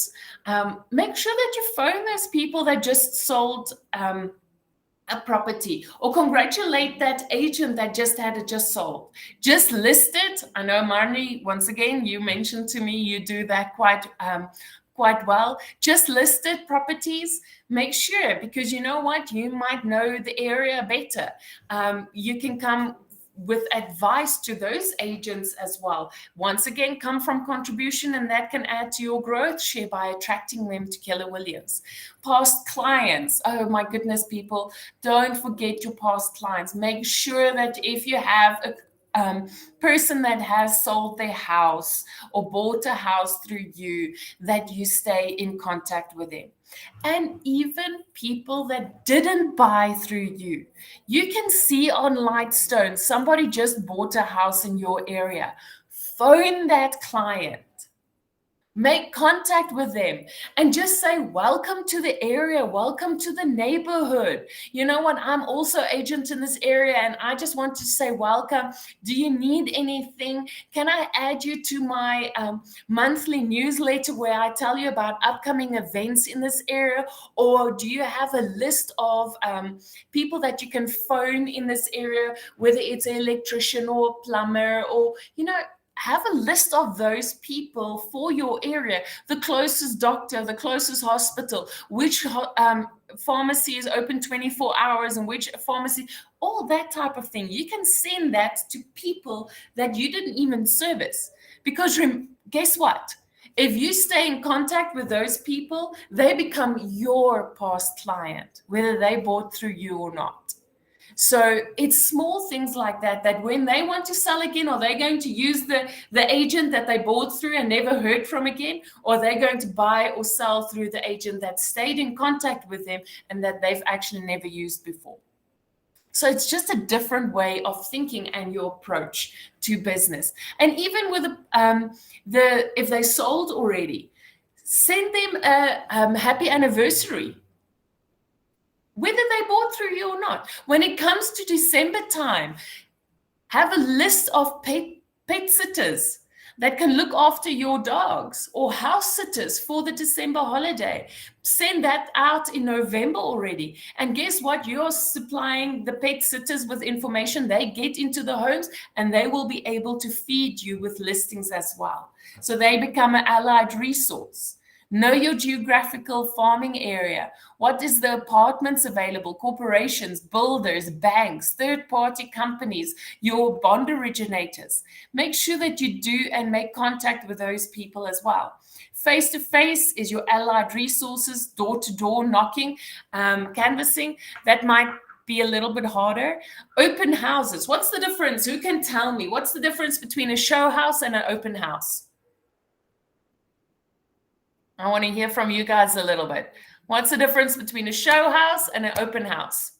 Make sure that you phone those people that just sold a property, or congratulate that agent that just had it just sold. Just list it. I know, Marnie, once again, you mentioned to me you do that quite well. Just listed properties. Make sure, because you know what, you might know the area better. You can come with advice to those agents as well. Once again, come from contribution, and that can add to your growth share by attracting them to Keller Williams. Past clients. Oh my goodness, people, don't forget your past clients. Make sure that if you have a person that has sold their house or bought a house through you, that you stay in contact with them. And even people that didn't buy through you. You can see on Lightstone, somebody just bought a house in your area. Phone that client. Make contact with them and just say, welcome to the area, welcome to the neighborhood. You know what? I'm also agent in this area, and I just want to say welcome. Do you need anything? Can I add you to my monthly newsletter where I tell you about upcoming events in this area? Or do you have a list of people that you can phone in this area, whether it's an electrician or a plumber, or, have a list of those people for your area, the closest doctor, the closest hospital, which pharmacy is open 24 hours and which pharmacy, all that type of thing. You can send that to people that you didn't even service. Because guess what? If you stay in contact with those people, they become your past client, whether they bought through you or not. So it's small things like that, that when they want to sell again, or they're going to use the agent that they bought through and never heard from again, or they're going to buy or sell through the agent that stayed in contact with them and that they've actually never used before. So it's just a different way of thinking and your approach to business. And even with if they sold already, send them a happy anniversary, whether they bought through you or not. When it comes to December time, have a list of pet sitters that can look after your dogs, or house sitters for the December holiday. Send that out in November already. And guess what? You're supplying the pet sitters with information. They get into the homes and they will be able to feed you with listings as well. So they become an allied resource. Know your geographical farming area. What is the apartments available? Corporations, builders, banks, third-party companies, your bond originators. Make sure that you do and make contact with those people as well. Face-to-face is your allied resources, door-to-door knocking, canvassing. That might be a little bit harder. Open houses. What's the difference? Who can tell me? What's the difference between a show house and an open house? I want to hear from you guys a little bit. What's the difference between a show house and an open house?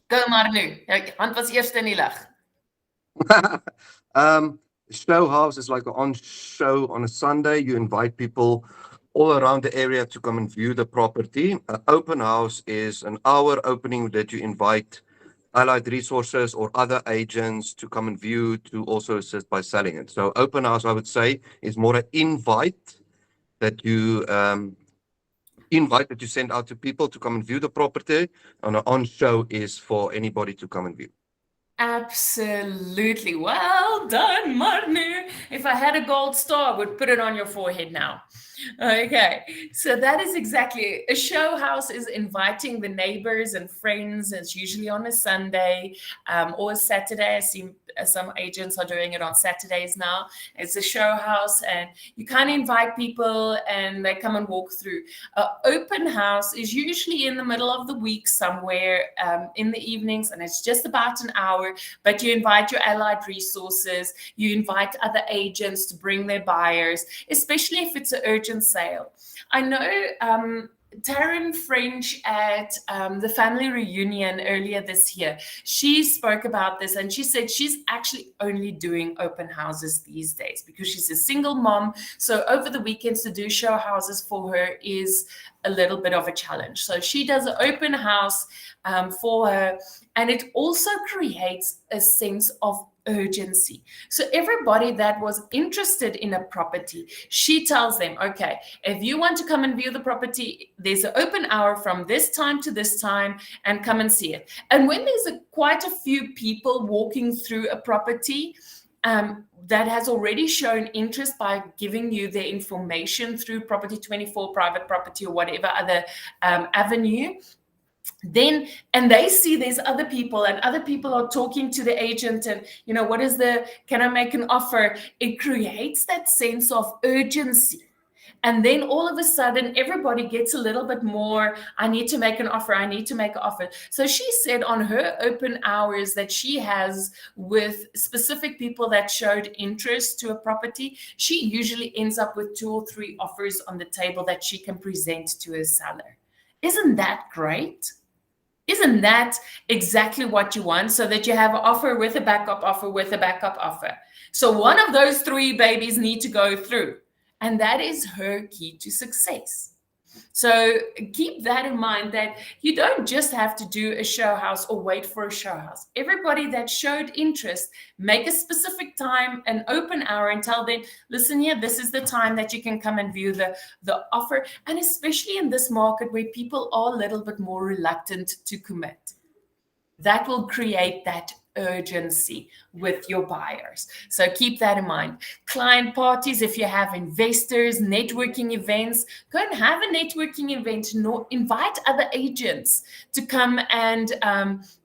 Go maar nu. Hand was eerst in die lug. Show house is like on show on a Sunday. You invite people all around the area to come and view the property. Open house is an hour opening that you invite allied resources or other agents to come and view, to also assist by selling it. So open house, I would say, is more an invite that you send out to people to come and view the property. And an on-show is for anybody to come and view. Absolutely. Well done, Marnu. If I had a gold star, I would put it on your forehead now. Okay, so that is exactly, a show house is inviting the neighbors and friends. It's usually on a Sunday or a Saturday. I see some agents are doing it on Saturdays now. It's a show house, and you kind of invite people and they come and walk through. Open house is usually in the middle of the week somewhere in the evenings, and it's just about an hour, but you invite your allied resources, you invite other agents to bring their buyers, especially if it's an urgent sale. I know Taryn French at the family reunion earlier this year, she spoke about this, and she said she's actually only doing open houses these days because she's a single mom. So over the weekends to do show houses for her is a little bit of a challenge. So she does an open house for her, and it also creates a sense of urgency. So everybody that was interested in a property, she tells them, okay, if you want to come and view the property, there's an open hour from this time to this time, and come and see it. And when there's quite a few people walking through a property that has already shown interest by giving you their information through Property 24, private property, or whatever other avenue, then, and they see there's other people, and other people are talking to the agent, and what is can I make an offer? It creates that sense of urgency. And then all of a sudden, everybody gets a little bit more, I need to make an offer, I need to make an offer. So she said on her open hours that she has with specific people that showed interest to a property, she usually ends up with 2 or 3 offers on the table that she can present to a seller. Isn't that great? Isn't that exactly what you want? So that you have an offer with a backup offer with a backup offer. So one of those 3 babies need to go through. And that is her key to success. So keep that in mind, that you don't just have to do a show house or wait for a show house. Everybody that showed interest, make a specific time, an open hour, and tell them, listen here, this is the time that you can come and view the offer. And especially in this market where people are a little bit more reluctant to commit, that will create that urgency with your buyers. So keep that in mind. Client parties, if you have investors, networking events, go and have a networking event. Invite other agents to come and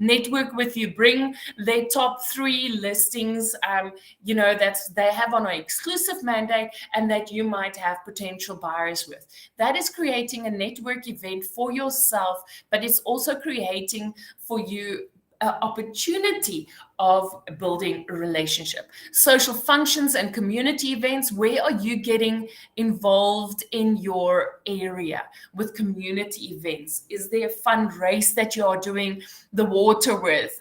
network with you. Bring their top 3 listings, that they have on an exclusive mandate and that you might have potential buyers with. That is creating a network event for yourself, but it's also creating for you opportunity of building a relationship. Social functions and community events, where are you getting involved in your area with community events? Is there a fundraise that you are doing the water with?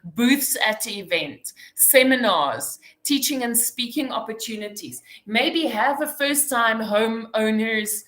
Booths at the event, seminars, teaching and speaking opportunities. Maybe have a first-time homeowners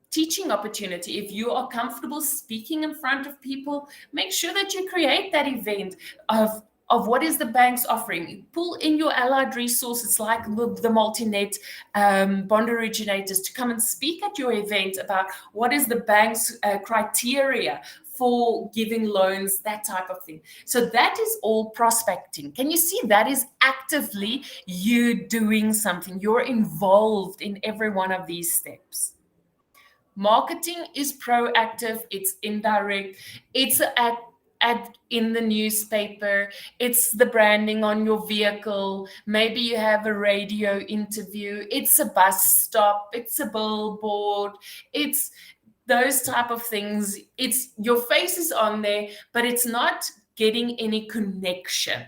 teaching opportunity. If you are comfortable speaking in front of people, make sure that you create that event of what is the bank's offering. Pull in your allied resources like the multi-net bond originators to come and speak at your event about what is the bank's criteria for giving loans, that type of thing. So that is all prospecting. Can you see that is actively you doing something? You're involved in every one of these steps. Marketing is proactive, it's indirect, it's ad in the newspaper, it's the branding on your vehicle, maybe you have a radio interview, it's a bus stop, it's a billboard, it's those type of things. It's your face is on there, but it's not getting any connection.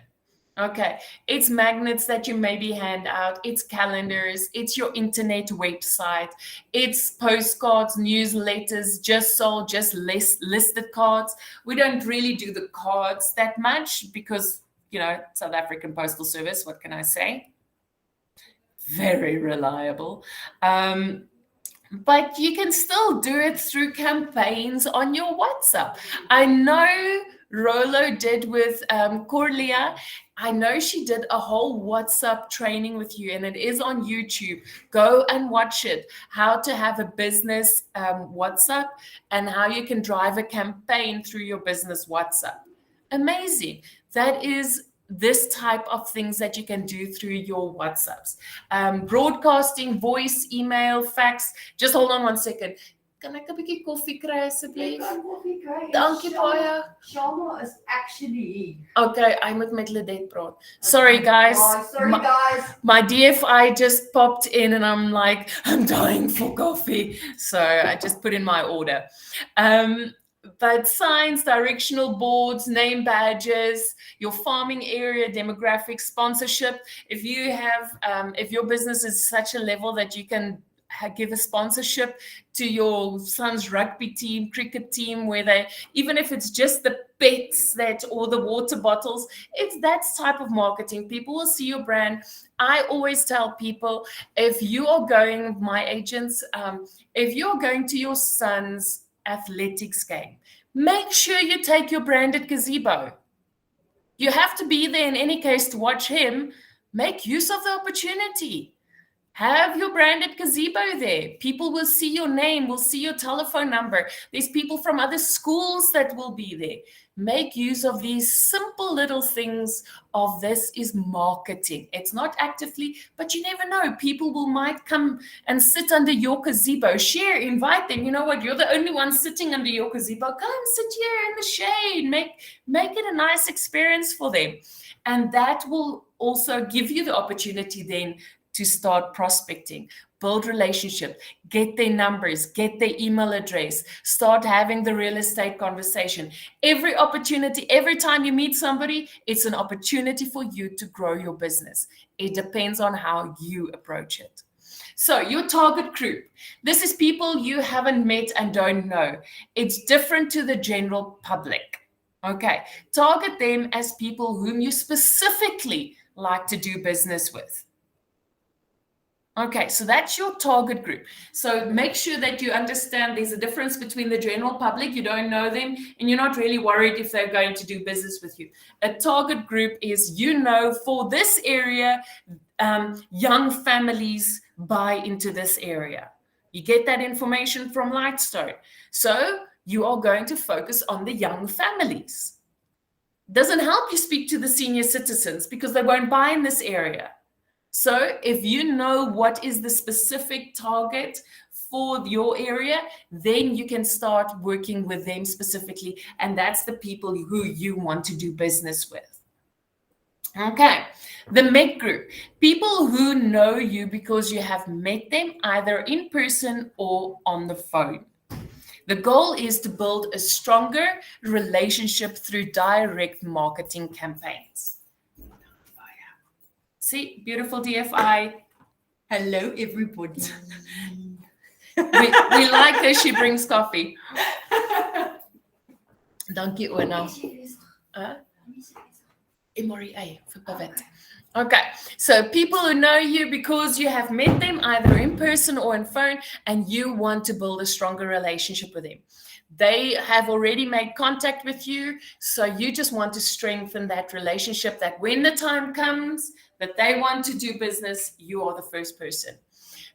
Okay, it's magnets that you maybe hand out, it's calendars, it's your internet website, it's postcards, newsletters, just sold, just listed cards. We don't really do the cards that much because, South African Postal Service, what can I say? Very reliable. But you can still do it through campaigns on your WhatsApp. I know Rolo did with Corlia. I know she did a whole WhatsApp training with you, and it is on YouTube. Go and watch it. How to have a business WhatsApp and how you can drive a campaign through your business WhatsApp. Amazing. That is this type of things that you can do through your WhatsApps. Broadcasting, voice, email, fax. Just hold on one second. Kan ek 'n bietjie koffie kry asseblief? Dankie baie. Shama is actually. Okay, I moet met Lidette praat. Sorry guys. My DFI just popped in and I'm like, I'm dying for coffee. So I just put in my order. But signs, directional boards, name badges, your farming area, demographic, sponsorship. If you have, if your business is such a level that you can give a sponsorship to your son's rugby team, cricket team, where they, even if it's just the pets that, or the water bottles, it's that type of marketing. People will see your brand. I always tell people, if you are going, my agents, if you're going to your son's athletics game, make sure you take your branded gazebo. You have to be there in any case to watch him. Make use of the opportunity. Have your branded gazebo there. People will see your name, will see your telephone number. There's people from other schools that will be there. Make use of these simple little things of this is marketing. It's not actively, but you never know. People might come and sit under your gazebo. Share, invite them. You know what? You're the only one sitting under your gazebo. Come sit here in the shade. Make it a nice experience for them. And that will also give you the opportunity then to start prospecting, build relationship, get their numbers, get their email address, start having the real estate conversation. Every opportunity, every time you meet somebody, it's an opportunity for you to grow your business. It depends on how you approach it. So your target group, this is people you haven't met and don't know. It's different to the general public. Okay, target them as people whom you specifically like to do business with. Okay, so that's your target group. So make sure that you understand there's a difference between the general public, you don't know them, and you're not really worried if they're going to do business with you. A target group is, for this area, young families buy into this area. You get that information from Lightstone. So you are going to focus on the young families. Doesn't help you speak to the senior citizens because they won't buy in this area. So if you know what is the specific target for your area, then you can start working with them specifically. And that's the people who you want to do business with. Okay, the MET group, people who know you because you have met them either in person or on the phone. The goal is to build a stronger relationship through direct marketing campaigns. See, beautiful DFI. Hello, everybody. we like her. She brings coffee. Dankie, Ona. MREA for pivot. Okay, so people who know you because you have met them either in person or on phone, and you want to build a stronger relationship with them. They have already made contact with you, so you just want to strengthen that relationship, that when the time comes that they want to do business, you are the first person.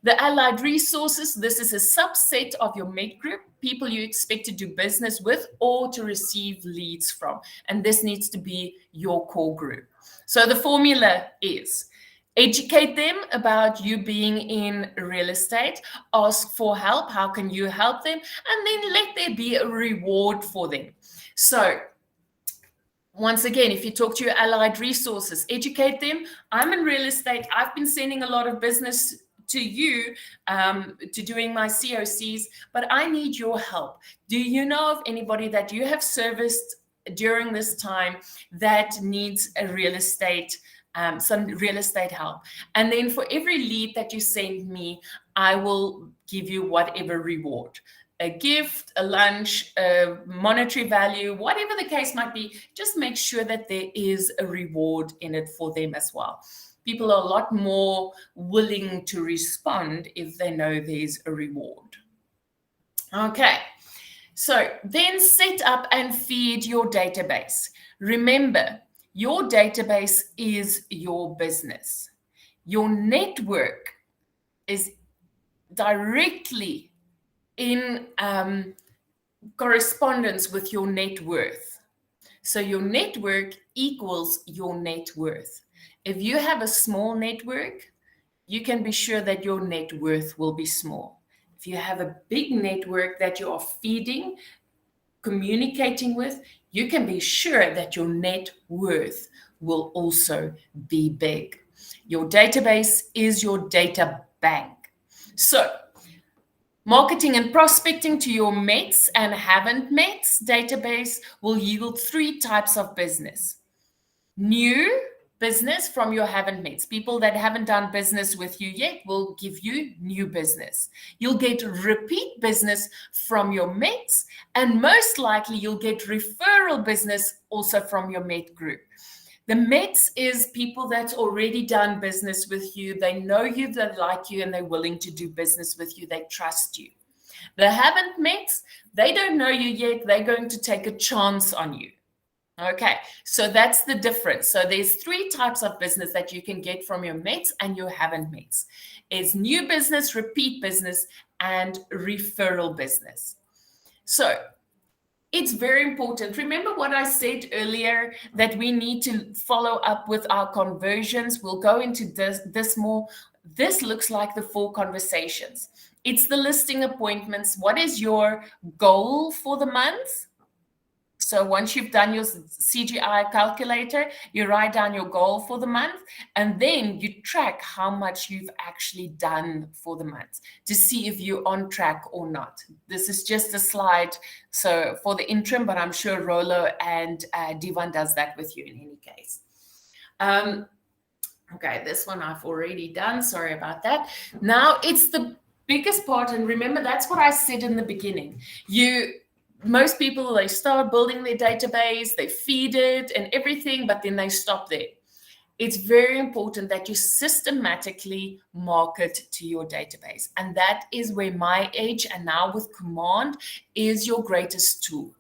The allied resources, this is a subset of your MET group, people you expect to do business with or to receive leads from. And this needs to be your core group. So the formula is educate them about you being in real estate, ask for help, how can you help them, and then let there be a reward for them. So once again, if you talk to your allied resources, educate them. I'm in real estate. I've been sending a lot of business to you, to doing my COCs, but I need your help. Do you know of anybody that you have serviced during this time that needs a real estate, some real estate help? And then for every lead that you send me, I will give you whatever reward. A gift, a lunch, a monetary value, whatever the case might be, just make sure that there is a reward in it for them as well. People are a lot more willing to respond if they know there's a reward. Okay, so then set up and feed your database. Remember, your database is your business. Your network is directly in correspondence with your net worth. So your network equals your net worth. If you have a small network, you can be sure that your net worth will be small. If you have a big network that you are feeding, communicating with, you can be sure that your net worth will also be big. Your database is your data bank. So marketing and prospecting to your METs and haven't METs database will yield 3 types of business. New business from your haven't METs. People that haven't done business with you yet will give you new business. You'll get repeat business from your METs, and most likely you'll get referral business also from your MET group. The METs is people that's already done business with you. They know you, they like you, and they're willing to do business with you. They trust you. The haven't METs, they don't know you yet. They're going to take a chance on you. Okay, so that's the difference. So there's 3 types of business that you can get from your mates and your haven't mates. It's new business, repeat business, and referral business. So it's very important. Remember what I said earlier, that we need to follow up with our conversions. We'll go into this more. This looks like the 4 conversations. It's the listing appointments. What is your goal for the month? So once you've done your CGI calculator, you write down your goal for the month, and then you track how much you've actually done for the month to see if you're on track or not. This is just a slide so for the interim, but I'm sure Rolo and Divan does that with you in any case. Okay, this one I've already done. Sorry about that. Now it's the biggest part, and remember, that's what I said in the beginning. Most people, they start building their database, they feed it and everything, but then they stop there. It's very important that you systematically market to your database. And that is where MyEdge, and now with Command, is your greatest tool.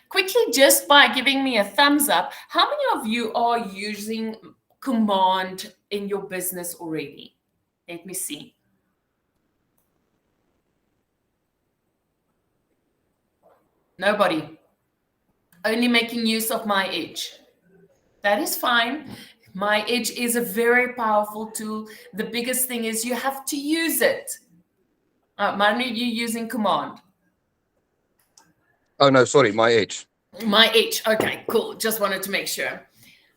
Quickly, just by giving me a thumbs up, how many of you are using Command in your business already? Let me see. Nobody. Only making use of MyEdge. That is fine. MyEdge is a very powerful tool. The biggest thing is you have to use it. Manu, you using Command? Oh no, sorry, MyEdge. MyEdge. Okay, cool. Just wanted to make sure.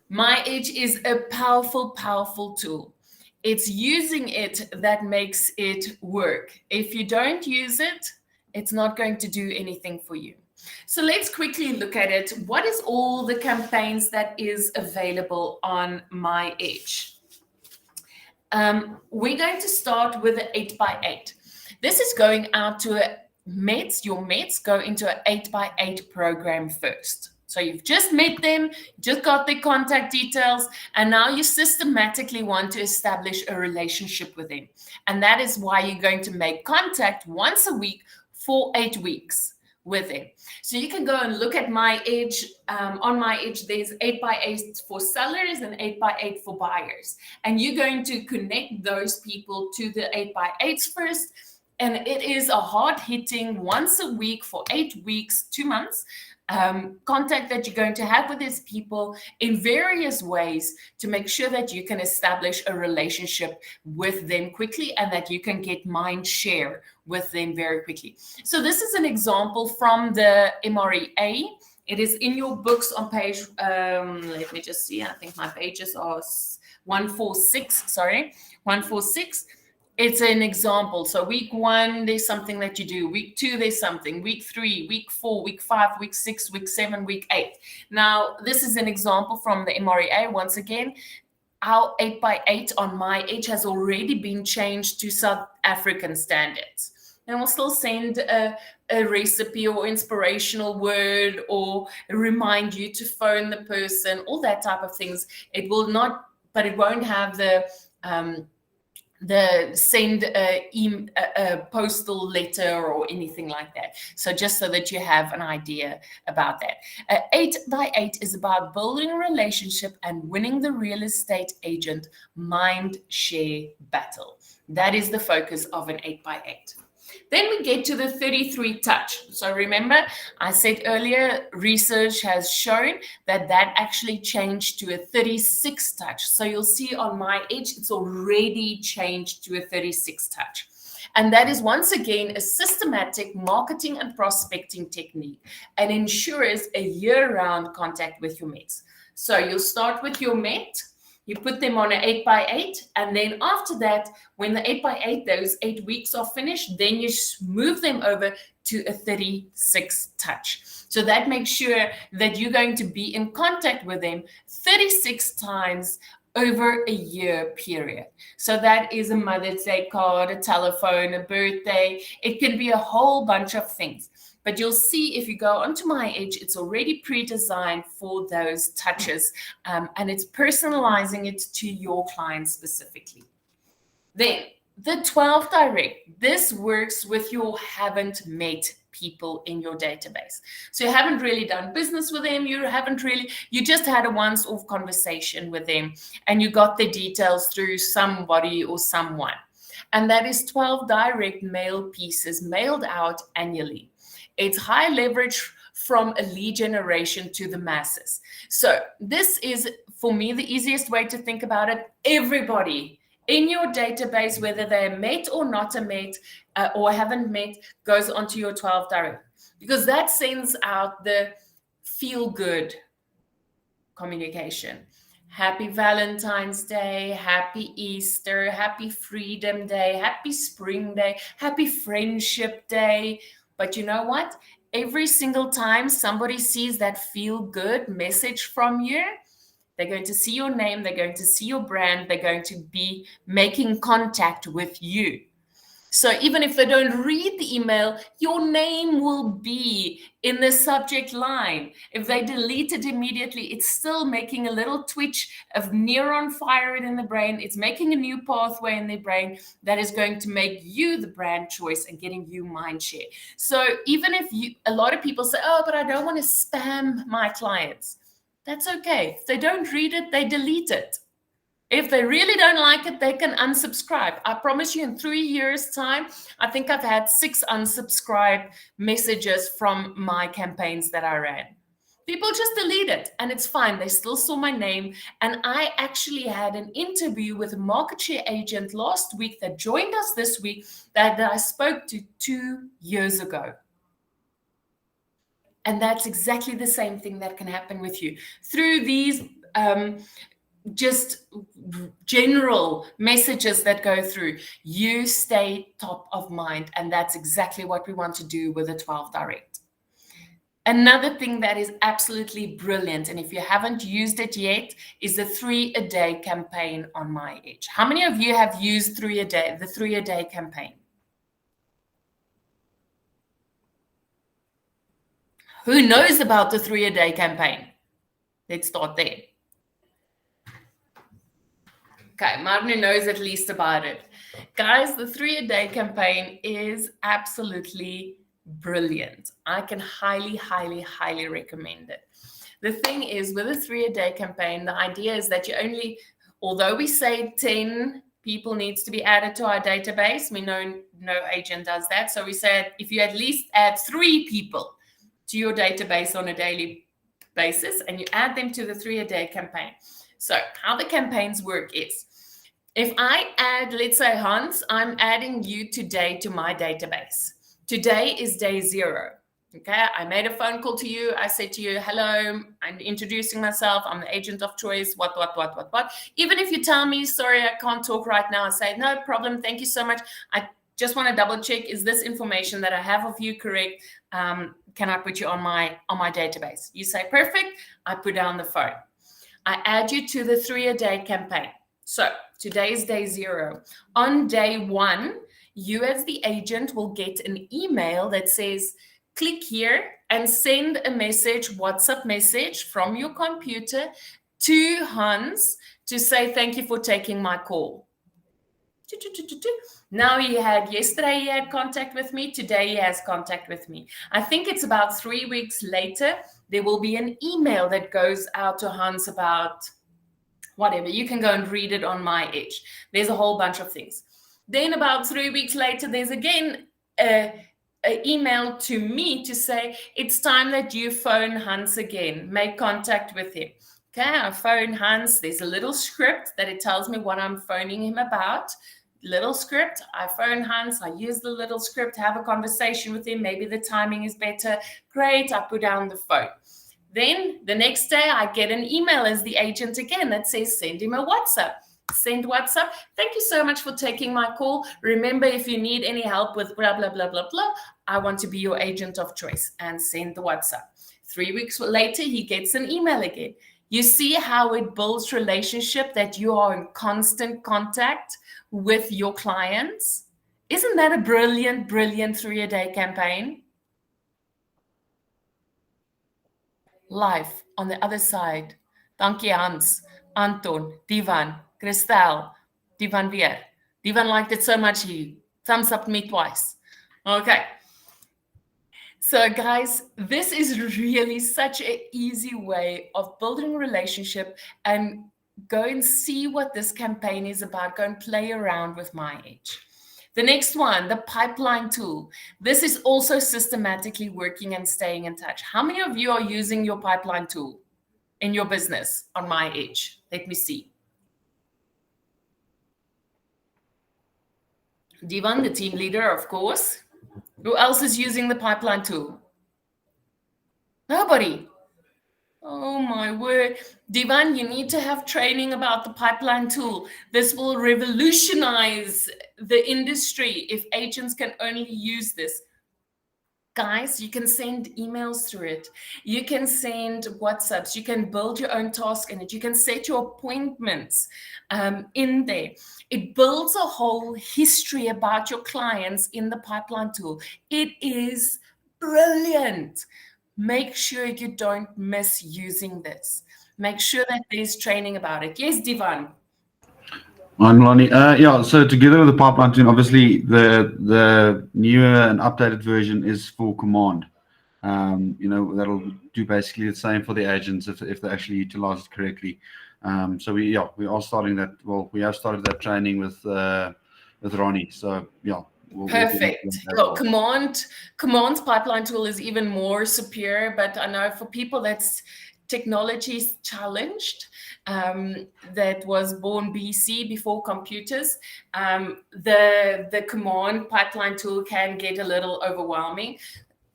MyEdge is a powerful, powerful tool. It's using it that makes it work. If you don't use it, it's not going to do anything for you. So let's quickly look at it. What is all the campaigns that is available on MyEdge? We're going to start with an 8x8. This is going out to mates. Your mates go into an 8x8 program first. So you've just met them, just got their contact details, and now you systematically want to establish a relationship with them. And that is why you're going to make contact once a week for 8 weeks with him. So you can go and look at MyEdge. On MyEdge, there's 8x8 for sellers and 8x8 for buyers. And you're going to connect those people to the 8x8s first. And it is a hard-hitting once a week for 8 weeks, 2 months, contact that you're going to have with these people in various ways to make sure that you can establish a relationship with them quickly and that you can get mind share with them very quickly. So this is an example from the MREA. It is in your books on page, let me just see, I think my pages are 146, sorry, 146. It's an example. So week 1, there's something that you do. Week 2, there's something. Week 3, week 4, week 5, week 6, week 7, week 8. Now, this is an example from the MREA. Once again, our 8x8 on MyEdge has already been changed to South African standards. And we'll still send a recipe or inspirational word or remind you to phone the person, all that type of things. It will not, but it won't have the send a postal letter or anything like that. So just so that you have an idea about that. 8x8 is about building a relationship and winning the real estate agent mind share battle. That is the focus of an 8x8. Then we get to the 33 touch. So remember, I said earlier, research has shown that actually changed to a 36 touch. So you'll see on MyEdge, it's already changed to a 36 touch. And that is once again a systematic marketing and prospecting technique and ensures a year-round contact with your mates. So you'll start with your mate. You put them on an 8x8, and then after that, when the 8x8, those 8 weeks are finished, then you move them over to a 36 touch. So that makes sure that you're going to be in contact with them 36 times over a year period. So that is a Mother's Day card, a telephone, a birthday. It can be a whole bunch of things. But you'll see if you go onto MyEdge, it's already pre-designed for those touches, and it's personalizing it to your client specifically. Then the 12 direct, this works with your haven't met people in your database. So you haven't really done business with them. You just had a once-off conversation with them and you got the details through somebody or someone. And that is 12 direct mail pieces mailed out annually. It's high leverage from a lead generation to the masses. So this is, for me, the easiest way to think about it. Everybody in your database, whether they're met or not a met or haven't met, goes onto your 12 direct, because that sends out the feel good communication. Happy Valentine's Day, happy Easter, happy Freedom Day, happy Spring Day, happy Friendship Day. But you know what? Every single time somebody sees that feel good message from you, they're going to see your name, they're going to see your brand, they're going to be making contact with you. So even if they don't read the email, your name will be in the subject line. If they delete it immediately, it's still making a little twitch of neuron firing in the brain. It's making a new pathway in the brain that is going to make you the brand choice and getting you mind share. So even if a lot of people say, oh, but I don't want to spam my clients. That's okay. If they don't read it, they delete it. If they really don't like it, they can unsubscribe. I promise you, in 3 years' time, I think I've had 6 unsubscribe messages from my campaigns that I ran. People just delete it, and it's fine. They still saw my name. And I actually had an interview with a market share agent last week that joined us this week that I spoke to 2 years ago. And that's exactly the same thing that can happen with you. Through these just general messages that go through, you stay top of mind. And that's exactly what we want to do with the 12 Direct. Another thing that is absolutely brilliant, and if you haven't used it yet, is the 3-a-day campaign on My Edge. How many of you have used the 3-a-day campaign? Who knows about the 3-a-day campaign? Let's start there. Okay, Marnie knows at least about it. Guys, the 3-a-day campaign is absolutely brilliant. I can highly, highly, highly recommend it. The thing is, with a 3-a-day campaign, the idea is that you only, although we say 10 people needs to be added to our database, we know no agent does that. So we said if you at least add 3 people to your database on a daily basis and you add them to the 3-a-day campaign. So how the campaigns work is, if I add, let's say Hans, I'm adding you today to my database. Today is day 0. Okay, I made a phone call to you. I said to you, hello, I'm introducing myself. I'm the agent of choice, what. Even if you tell me, sorry, I can't talk right now, I say, no problem, thank you so much. I just want to double check, is this information that I have of you correct? Can I put you on my database? You say, perfect. I put down the phone. I add you to the 3-a-day campaign. So today is day 0. On day 1, you as the agent will get an email that says, click here and send a message, WhatsApp message from your computer to Hans to say, thank you for taking my call. Now yesterday he had contact with me. Today he has contact with me. I think it's about 3 weeks later, there will be an email that goes out to Hans about whatever. You can go and read it on My Edge. There's a whole bunch of things. Then about 3 weeks later, there's again an email to me to say, it's time that you phone Hans again. Make contact with him. Okay, I phone Hans. There's a little script that it tells me what I'm phoning him about. Little script. I phone Hans. I use the little script, have a conversation with him. Maybe the timing is better. Great. I put down the phone. Then the next day I get an email as the agent again that says, send him a WhatsApp. Send WhatsApp. Thank you so much for taking my call. Remember, if you need any help with blah, blah, blah, blah, blah, I want to be your agent of choice, and send the WhatsApp. 3 weeks later, he gets an email again. You see how it builds relationship, that you are in constant contact with your clients? Isn't that a brilliant, brilliant 3-a-day campaign? Life on the other side. Dankie Hans, Anton, Divan, Christel, Divan weer. Divan liked it so much he thumbs up me twice. Okay. So guys, this is really such an easy way of building a relationship, and go and see what this campaign is about. Go and play around with My Edge. The next one, the pipeline tool. This is also systematically working and staying in touch. How many of you are using your pipeline tool in your business on My Edge? Let me see. Divan, the team leader, of course. Who else is using the pipeline tool? Nobody. Oh my word. Divan, you need to have training about the pipeline tool. This will revolutionize the industry if agents can only use this. Guys, you can send emails through it. You can send WhatsApps. You can build your own task in it. You can set your appointments in there. It builds a whole history about your clients in the pipeline tool. It is brilliant. Make sure you don't miss using this. Make sure that there's training about it. Yes, Divan. I'm Melanie. Yeah, so together with the pipeline team, obviously the newer and updated version is for command. That'll do basically the same for the agents if they actually utilize it correctly. So we are starting that. Well, we have started that training with Ronnie. So yeah. Perfect. Look, Command's pipeline tool is even more superior, but I know for people that's technology challenged, that was born BC, before computers, the Command pipeline tool can get a little overwhelming.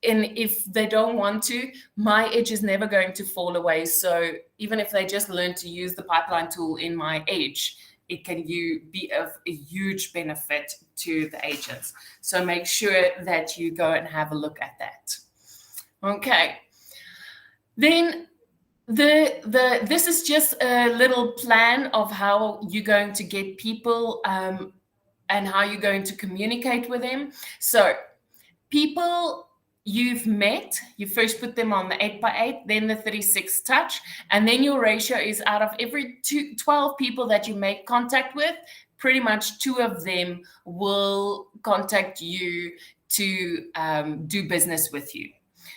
And if they don't want to, My Edge is never going to fall away. So even if they just learn to use the pipeline tool in My Edge, it can be of a huge benefit to the agents. So make sure that you go and have a look at that. Okay. Then this is just a little plan of how you're going to get people and how you're going to communicate with them. So people you've met, you first put them on the 8x8, then the 36 touch, and then your ratio is out of every 12 people that you make contact with, pretty much 2 of them will contact you to do business with you.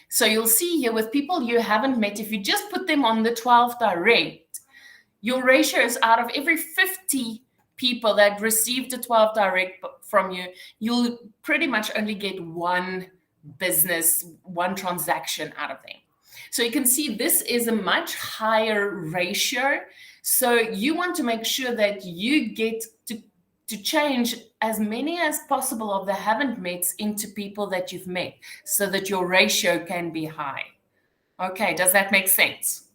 So you'll see here with people you haven't met, if you just put them on the 12 direct, your ratio is out of every 50 people that received a 12 direct from you, you'll pretty much only get 1 business, 1 transaction out of them. So you can see this is a much higher ratio. So you want to make sure that you get to change as many as possible of the haven't mets into people that you've met, so that your ratio can be high. Okay, does that make sense?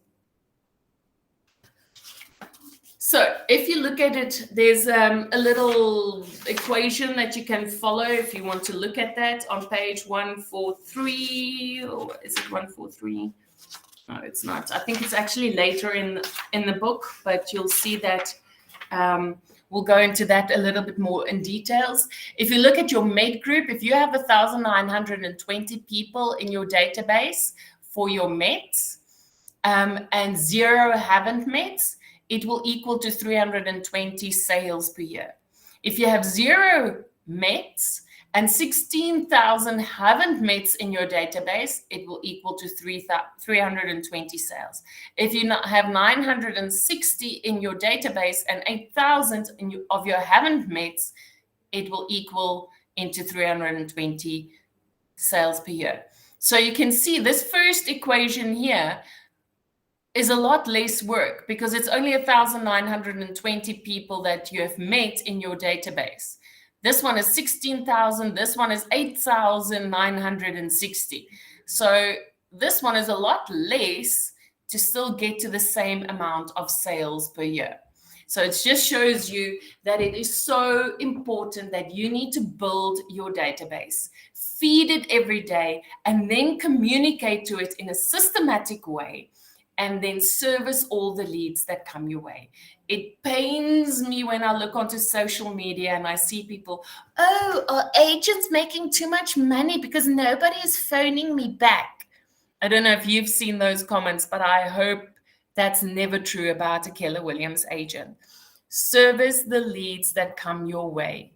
So if you look at it, there's a little equation that you can follow if you want to look at that on page 143. Or is it 143? No, it's not. I think it's actually later in the book, but you'll see that we'll go into that a little bit more in details. If you look at your Met group, if you have 1,920 people in your database for your Mets and 0 haven't Mets, it will equal to 320 sales per year. If you have 0 Mets and 16,000 haven't Mets in your database, it will equal to 320 sales. If you have 960 in your database and 8,000 of your haven't Mets, it will equal into 320 sales per year. So you can see this first equation here is a lot less work because it's only 1,920 people that you have met in your database. This one is 16,000. This one is 8,960. So this one is a lot less to still get to the same amount of sales per year. So it just shows you that it is so important that you need to build your database, feed it every day, and then communicate to it in a systematic way, and then service all the leads that come your way. It pains me when I look onto social media and I see people, oh, are agents making too much money because nobody is phoning me back? I don't know if you've seen those comments, but I hope that's never true about a Keller Williams agent. Service the leads that come your way.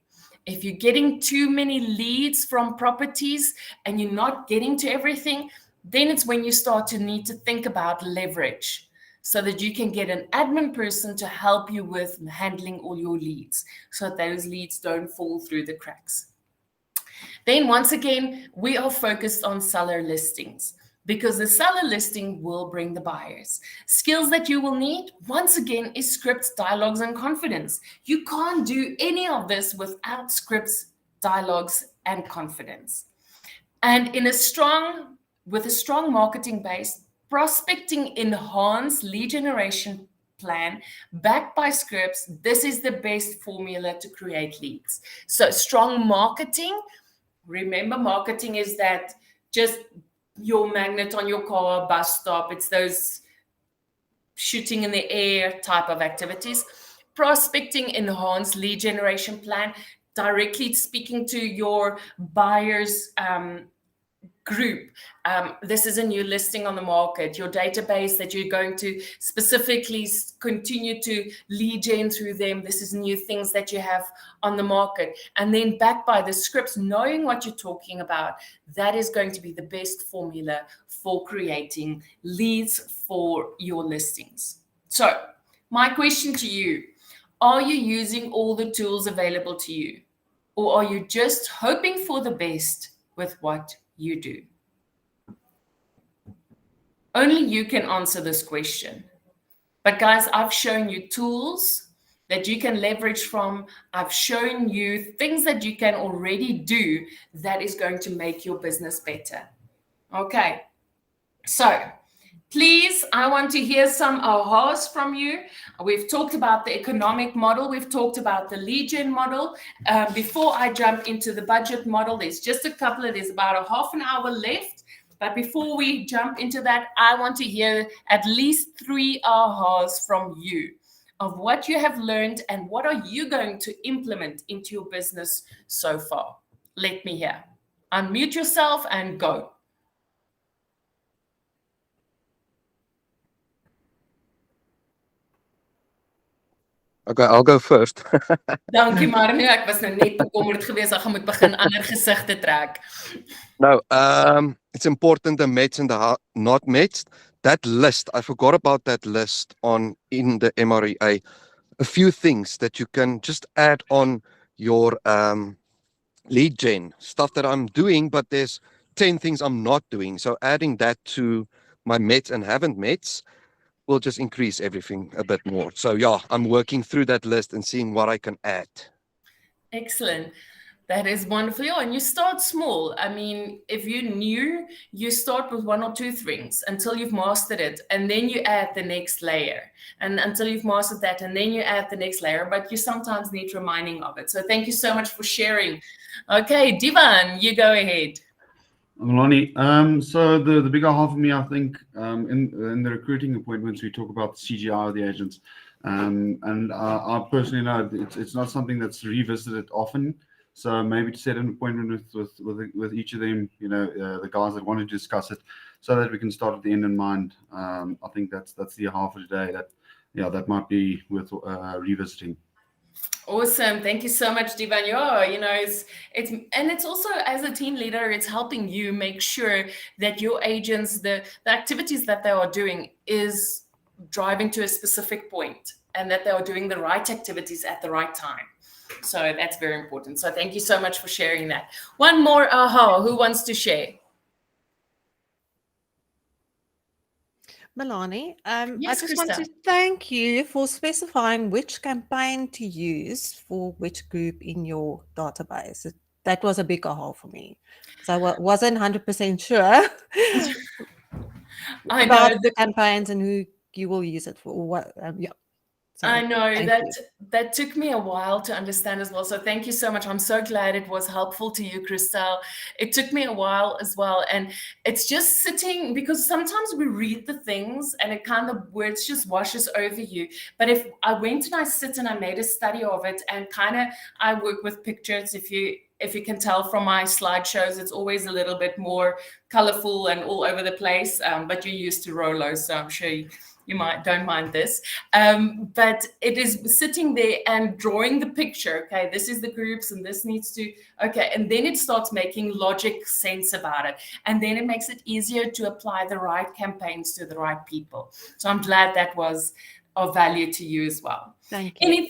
If you're getting too many leads from properties and you're not getting to everything, then it's when you start to need to think about leverage so that you can get an admin person to help you with handling all your leads so that those leads don't fall through the cracks. Then once again, we are focused on seller listings because the seller listing will bring the buyers. Skills that you will need, once again, is scripts, dialogues, and confidence. You can't do any of this without scripts, dialogues, and confidence. And with a strong marketing base, prospecting enhanced lead generation plan backed by scripts, this is the best formula to create leads. So strong marketing, remember marketing is that just your magnet on your car, bus stop, it's those shooting in the air type of activities. Prospecting enhanced lead generation plan, directly speaking to your buyers group. This is a new listing on the market, your database that you're going to specifically continue to lead gen through them. This is new things that you have on the market. And then backed by the scripts, knowing what you're talking about, that is going to be the best formula for creating leads for your listings. So my question to you, are you using all the tools available to you? Or are you just hoping for the best with what you do? Only you can answer this question. But guys, I've shown you tools that you can leverage from. I've shown you things that you can already do that is going to make your business better. Okay, so please, I want to hear some ahas from you. We've talked about the economic model. We've talked about the lead gen model. Before I jump into the budget model, there's about a half an hour left. But before we jump into that, I want to hear at least 3 ahas from you of what you have learned and what are you going to implement into your business so far. Let me hear. Unmute yourself and go. Okay, I'll go first. Dankie Marnie, ek was nou net bekommerd geweest dat jy moet begin ander gesigte trek. No, it's important the METs and the not METs. That list, I forgot about that list in the MREA. A few things that you can just add on your lead gen, stuff that I'm doing, but there's 10 things I'm not doing. So adding that to my METs and haven't METs will just increase everything a bit more. So yeah, I'm working through that list and seeing what I can add. Excellent. That is wonderful. Yeah, and you start small. I mean, if you're new, you start with 1 or 2 things until you've mastered it. And then you add the next layer. And until you've mastered that, and then you add the next layer. But you sometimes need reminding of it. So thank you so much for sharing. Okay, Divan, you go ahead. Melanie, so the bigger half of me, I think, in the recruiting appointments, we talk about the CGI of the agents. And I personally know it's not something that's revisited often. So maybe to set an appointment with each of them, the guys that want to discuss it, so that we can start at the end in mind. I think that's the half of the day that might be worth revisiting. Awesome. Thank you so much, Divan. It's also, as a team leader, it's helping you make sure that your agents, the activities that they are doing is driving to a specific point and that they are doing the right activities at the right time. So that's very important. So thank you so much for sharing that. One more aha. Who wants to share? Melanie, Yes, I just want Krista. to thank you for specifying which campaign to use for which group in your database. That was a big aha for me. So I wasn't 100% sure about the campaigns and who you will use it for. What? Yeah. So, I know that took me a while to understand as well. So thank you so much. I'm so glad it was helpful to you, Christelle. It took me a while as well. And it's just sitting, because sometimes we read the things and it kind of words just washes over you. But if I went and I sit and I made a study of it and I work with pictures. If you can tell from my slideshows, it's always a little bit more colorful and all over the place. But you're used to Rolo, so I'm sure you don't mind this. But it is sitting there and drawing the picture. Okay, this is the groups and this needs to, okay. And then it starts making logic sense about it. And then it makes it easier to apply the right campaigns to the right people. So I'm glad that was of value to you as well. Thank you.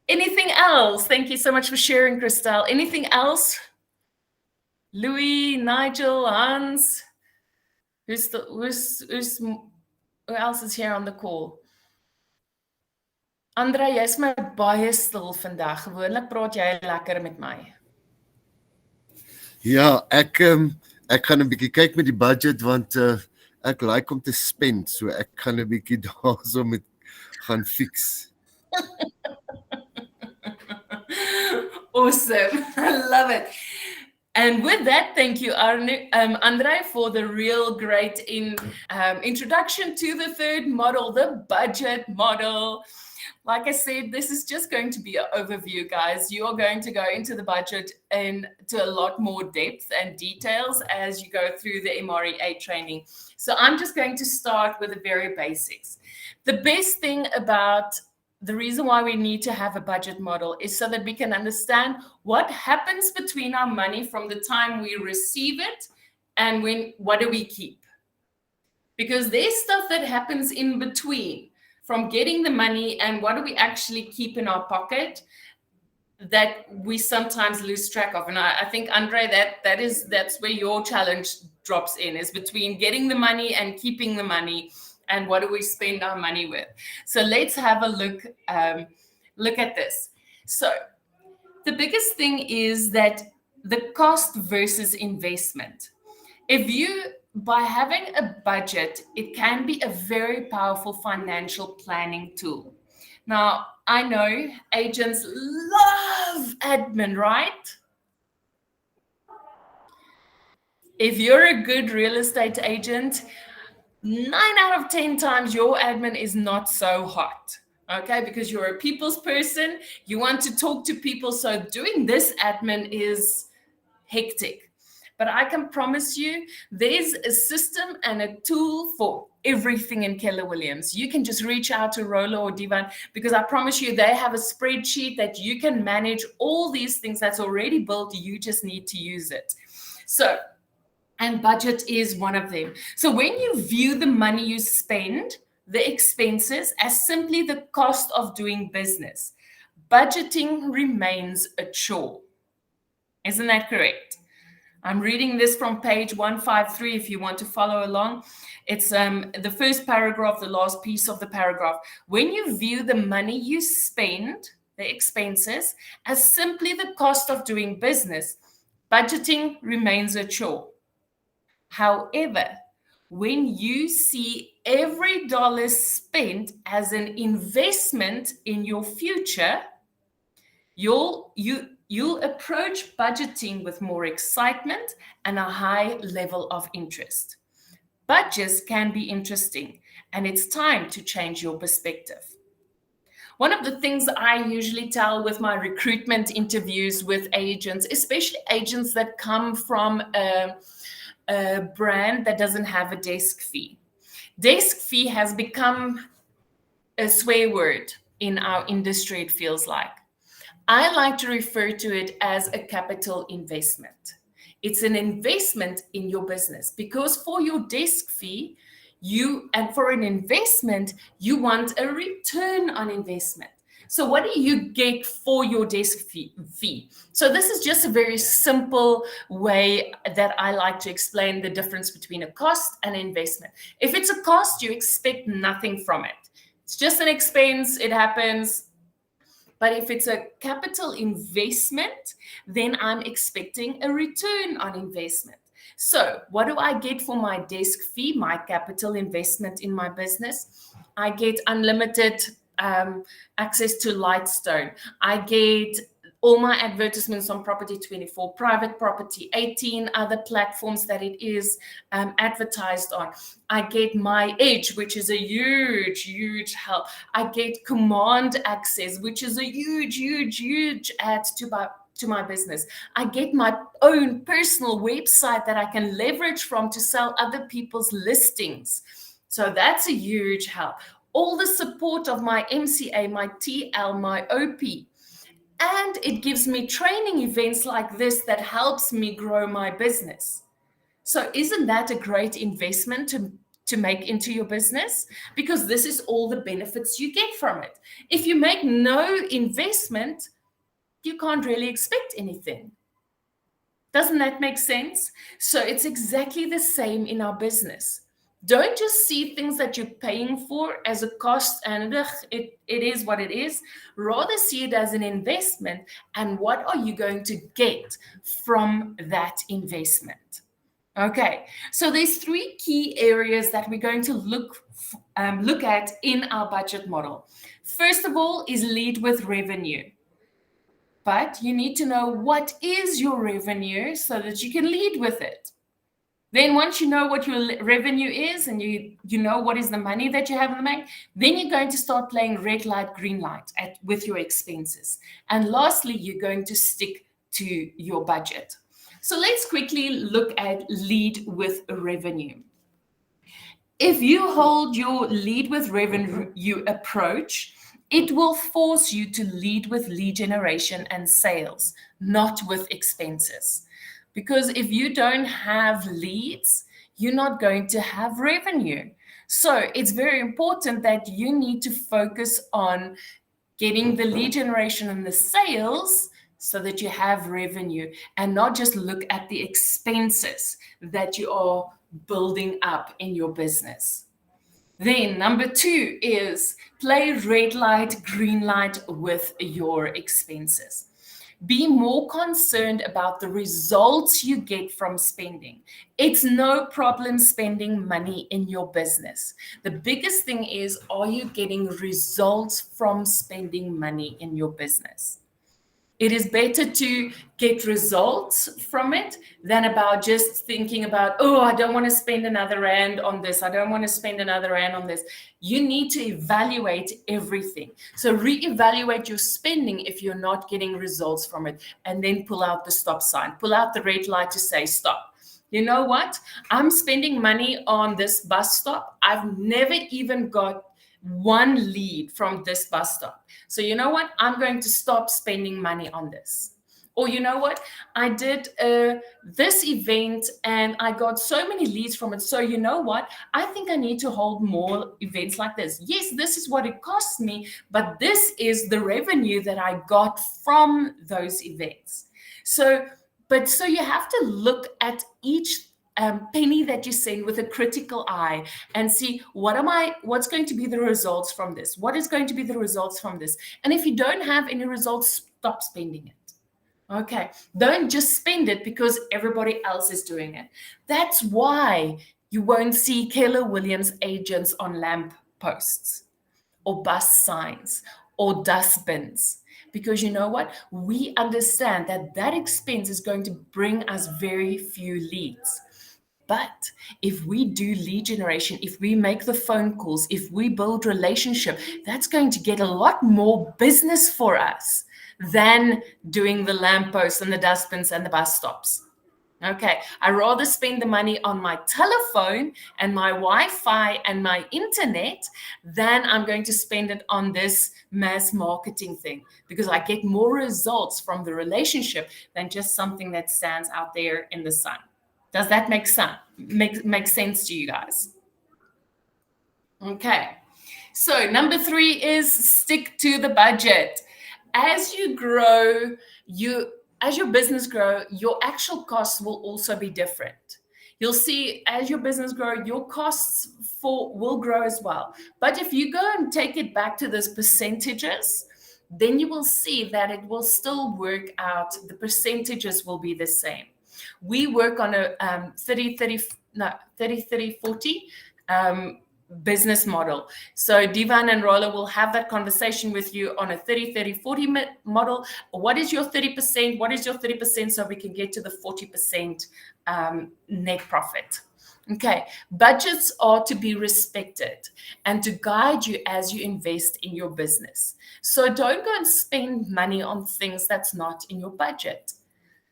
Anything else? Thank you so much for sharing, Christelle. Anything else? Louis, Nigel, Hans, who else is here on the call? Andre, jy's my baie stil vandag. Gewoonlik praat jy lekker met my. Ja, ek gaan 'n bietjie kyk met die budget want ek like om te spend, so ek gaan 'n bietjie daarso met gaan fix. Awesome. I love it. And with that, thank you, Andre, for the real great introduction to the third model, the budget model. Like I said, this is just going to be an overview, guys. You are going to go into the budget into a lot more depth and details as you go through the MREA training. So I'm just going to start with the very basics. The best thing about the reason why we need to have a budget model is so that we can understand what happens between our money from the time we receive it and what do we keep. Because there's stuff that happens in between from getting the money and what do we actually keep in our pocket that we sometimes lose track of. And I think, Andre, that's where your challenge drops in, is between getting the money and keeping the money. And what do we spend our money with? So let's have a look at this. So the biggest thing is that the cost versus investment. By having a budget, it can be a very powerful financial planning tool. Now, I know agents love admin, right? If you're a good real estate agent, 9 out of 10 times your admin is not so hot, okay? Because you're a people's person, you want to talk to people, so doing this admin is hectic. But I can promise you, there's a system and a tool for everything in Keller Williams. You can just reach out to Rola or Divan, because I promise you, they have a spreadsheet that you can manage all these things that's already built. You just need to use it. And budget is one of them. So when you view the money you spend, the expenses, as simply the cost of doing business, budgeting remains a chore. Isn't that correct? I'm reading this from page 153 if you want to follow along. It's the first paragraph, the last piece of the paragraph. When you view the money you spend, the expenses, as simply the cost of doing business, budgeting remains a chore. However, when you see every dollar spent as an investment in your future, you'll approach budgeting with more excitement and a high level of interest. Budgets can be interesting, and it's time to change your perspective. One of the things I usually tell with my recruitment interviews with agents, especially agents that come from a brand that doesn't have a desk fee. Desk fee has become a swear word in our industry, it feels like. I like to refer to it as a capital investment. It's an investment in your business, because for your desk fee, and for an investment, you want a return on investment. So what do you get for your desk fee? So this is just a very simple way that I like to explain the difference between a cost and an investment. If it's a cost, you expect nothing from it. It's just an expense, it happens. But if it's a capital investment, then I'm expecting a return on investment. So what do I get for my desk fee, my capital investment in my business? I get unlimited access to Lightstone. I get all my advertisements on Property 24, Private Property, 18 other platforms that it is advertised on. I get My Edge, which is a huge, huge help. I get Command Access, which is a huge, huge, huge add to my business. I get my own personal website that I can leverage from to sell other people's listings. So that's a huge help. All the support of my MCA, my TL, my OP. And it gives me training events like this that helps me grow my business. So isn't that a great investment to make into your business? Because this is all the benefits you get from it. If you make no investment, you can't really expect anything. Doesn't that make sense? So it's exactly the same in our business. Don't just see things that you're paying for as a cost and it is what it is. Rather see it as an investment, and what are you going to get from that investment? Okay, so there's 3 key areas that we're going to look at in our budget model. First of all is lead with revenue. But you need to know what is your revenue so that you can lead with it. Then once you know what your revenue is and you know what is the money that you have in the bank, then you're going to start playing red light, green light with your expenses. And lastly, you're going to stick to your budget. So let's quickly look at lead with revenue. If you hold your lead with revenue approach, it will force you to lead with lead generation and sales, not with expenses. Because if you don't have leads, you're not going to have revenue. So it's very important that you need to focus on getting the lead generation and the sales so that you have revenue, and not just look at the expenses that you are building up in your business. Then number 2 is play red light, green light with your expenses. Be more concerned about the results you get from spending. It's no problem spending money in your business. The biggest thing is, are you getting results from spending money in your business? It is better to get results from it than about just thinking about, oh, I don't want to spend another rand on this. I don't want to spend another rand on this. You need to evaluate everything. So reevaluate your spending if you're not getting results from it, and then pull out the stop sign, pull out the red light to say stop. You know what? I'm spending money on this bus stop. I've never even got 1 lead from this bus stop. So you know what? I'm going to stop spending money on this. Or you know what? I did this event and I got so many leads from it. So you know what? I think I need to hold more events like this. Yes, this is what it cost me, but this is the revenue that I got from those events. So you have to look at each penny that you send with a critical eye and see what's going to be the results from this? What is going to be the results from this? And if you don't have any results, stop spending it. Okay, don't just spend it because everybody else is doing it. That's why you won't see Keller Williams agents on lamp posts or bus signs or dustbins. Because you know what? We understand that expense is going to bring us very few leads. But if we do lead generation, if we make the phone calls, if we build relationship, that's going to get a lot more business for us than doing the lampposts and the dustbins and the bus stops. Okay, I rather spend the money on my telephone and my Wi-Fi and my internet than I'm going to spend it on this mass marketing thing, because I get more results from the relationship than just something that stands out there in the sun. Does that make sense? Make sense to you guys? Okay. So number 3 is stick to the budget. As you grow, as your business grow, your actual costs will also be different. You'll see as your business grow, your costs will grow as well. But if you go and take it back to those percentages, then you will see that it will still work out. The percentages will be the same. We work on a 30-30-40 business model. So Divan and Rolla will have that conversation with you on a 30-30-40 model. What is your 30%? What is your 30% so we can get to the 40% net profit? Okay, budgets are to be respected and to guide you as you invest in your business. So don't go and spend money on things that's not in your budget.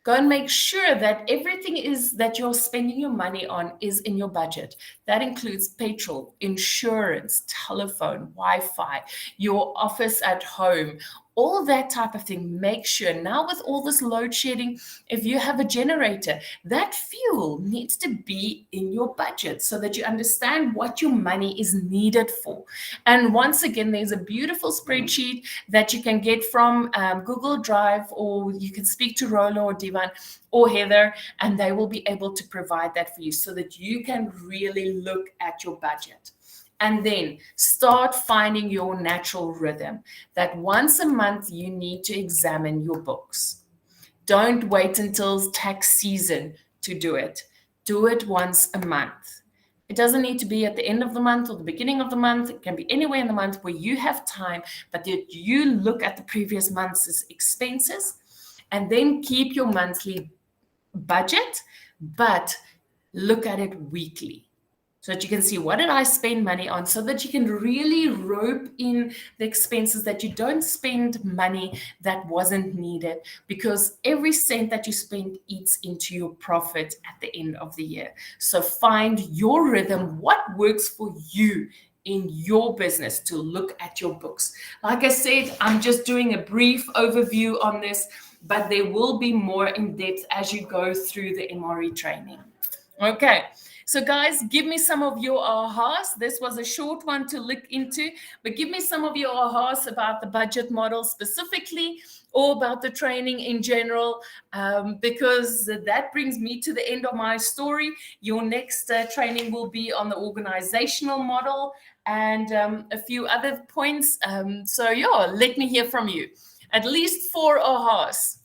Go and make sure that everything is that you're spending your money on is in your budget. That includes petrol, insurance, telephone, Wi-Fi, your office at home, all that type of thing. Make sure now with all this load shedding, if you have a generator, that fuel needs to be in your budget so that you understand what your money is needed for. And once again, there's a beautiful spreadsheet that you can get from Google Drive, or you can speak to Rola or Divan or Heather, and they will be able to provide that for you so that you can really look at your budget. And then start finding your natural rhythm, that once a month you need to examine your books. Don't wait until tax season to do it. Do it once a month. It doesn't need to be at the end of the month or the beginning of the month. It can be anywhere in the month where you have time, but that you look at the previous month's expenses and then keep your monthly budget, but look at it weekly. So that you can see, what did I spend money on, so that you can really rope in the expenses, that you don't spend money that wasn't needed, because every cent that you spend eats into your profit at the end of the year. So find your rhythm, what works for you in your business, to look at your books. Like I said, I'm just doing a brief overview on this, but there will be more in depth as you go through the MRE training. Okay. So guys, give me some of your ahas. This was a short one to look into, but give me some of your ahas about the budget model specifically, or about the training in general, because that brings me to the end of my story. Your next training will be on the organizational model and a few other points. So yeah, let me hear from you. At least 4 ahas.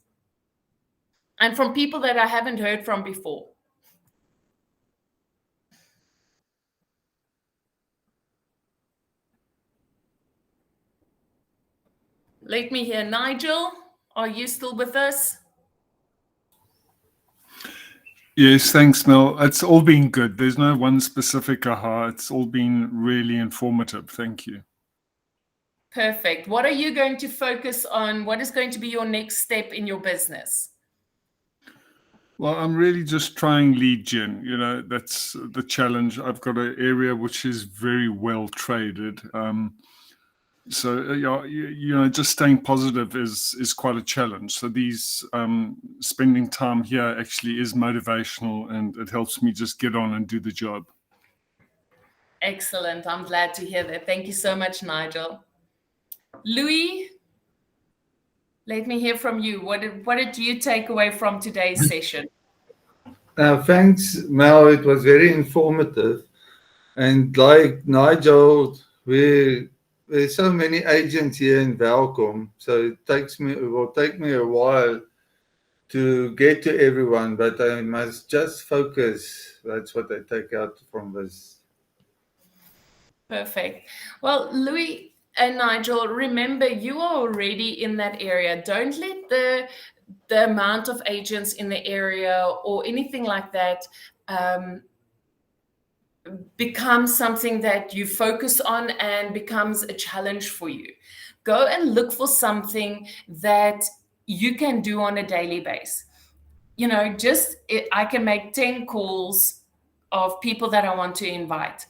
And from people that I haven't heard from before. Let me hear. Nigel, are you still with us? Yes, thanks, Mel. It's all been good. There's no one specific aha. It's all been really informative. Thank you. Perfect. What are you going to focus on? What is going to be your next step in your business? Well, I'm really just trying lead gen. You know, that's the challenge. I've got an area which is very well traded. So you know, just staying positive is quite a challenge. So these spending time here actually is motivational, and it helps me just get on and do the job. Excellent. I'm glad to hear that. Thank you so much, Nigel. Louis, let me hear from you. What did you take away from today's session? Thanks, Mel. It was very informative. And like Nigel, there's so many agents here in Welkom, so it will take me a while to get to everyone, but I must just focus. That's what I take out from this. Perfect. Well, Louis and Nigel, remember, you are already in that area. Don't let the amount of agents in the area or anything like that become something that you focus on and becomes a challenge for you. Go and look for something that you can do on a daily basis. You know, I can make 10 calls of people that I want to invite.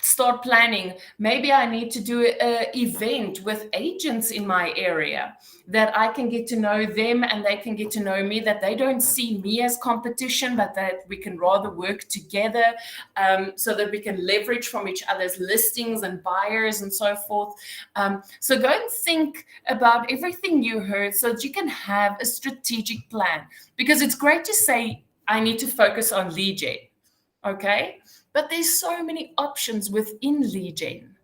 Start planning. Maybe I need to do an event with agents in my area, that I can get to know them and they can get to know me, that they don't see me as competition, but that we can rather work together, so that we can leverage from each other's listings and buyers and so forth. So go and think about everything you heard so that you can have a strategic plan, because it's great to say, I need to focus on lead gen. Okay, but there's so many options within lead gen.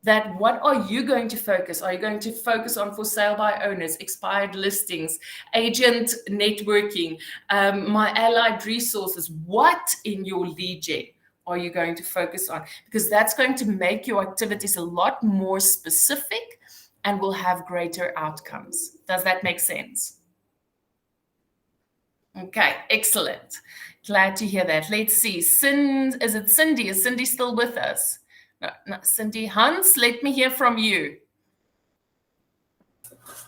That what are you going to focus? Are you going to focus on for sale by owners, expired listings, agent networking, my allied resources? What in your lead gen are you going to focus on? Because that's going to make your activities a lot more specific and will have greater outcomes. Does that make sense? Okay, excellent. Glad to hear that. Let's see. Is it Cindy? Is Cindy still with us? No, not Cindy. Hans, let me hear from you.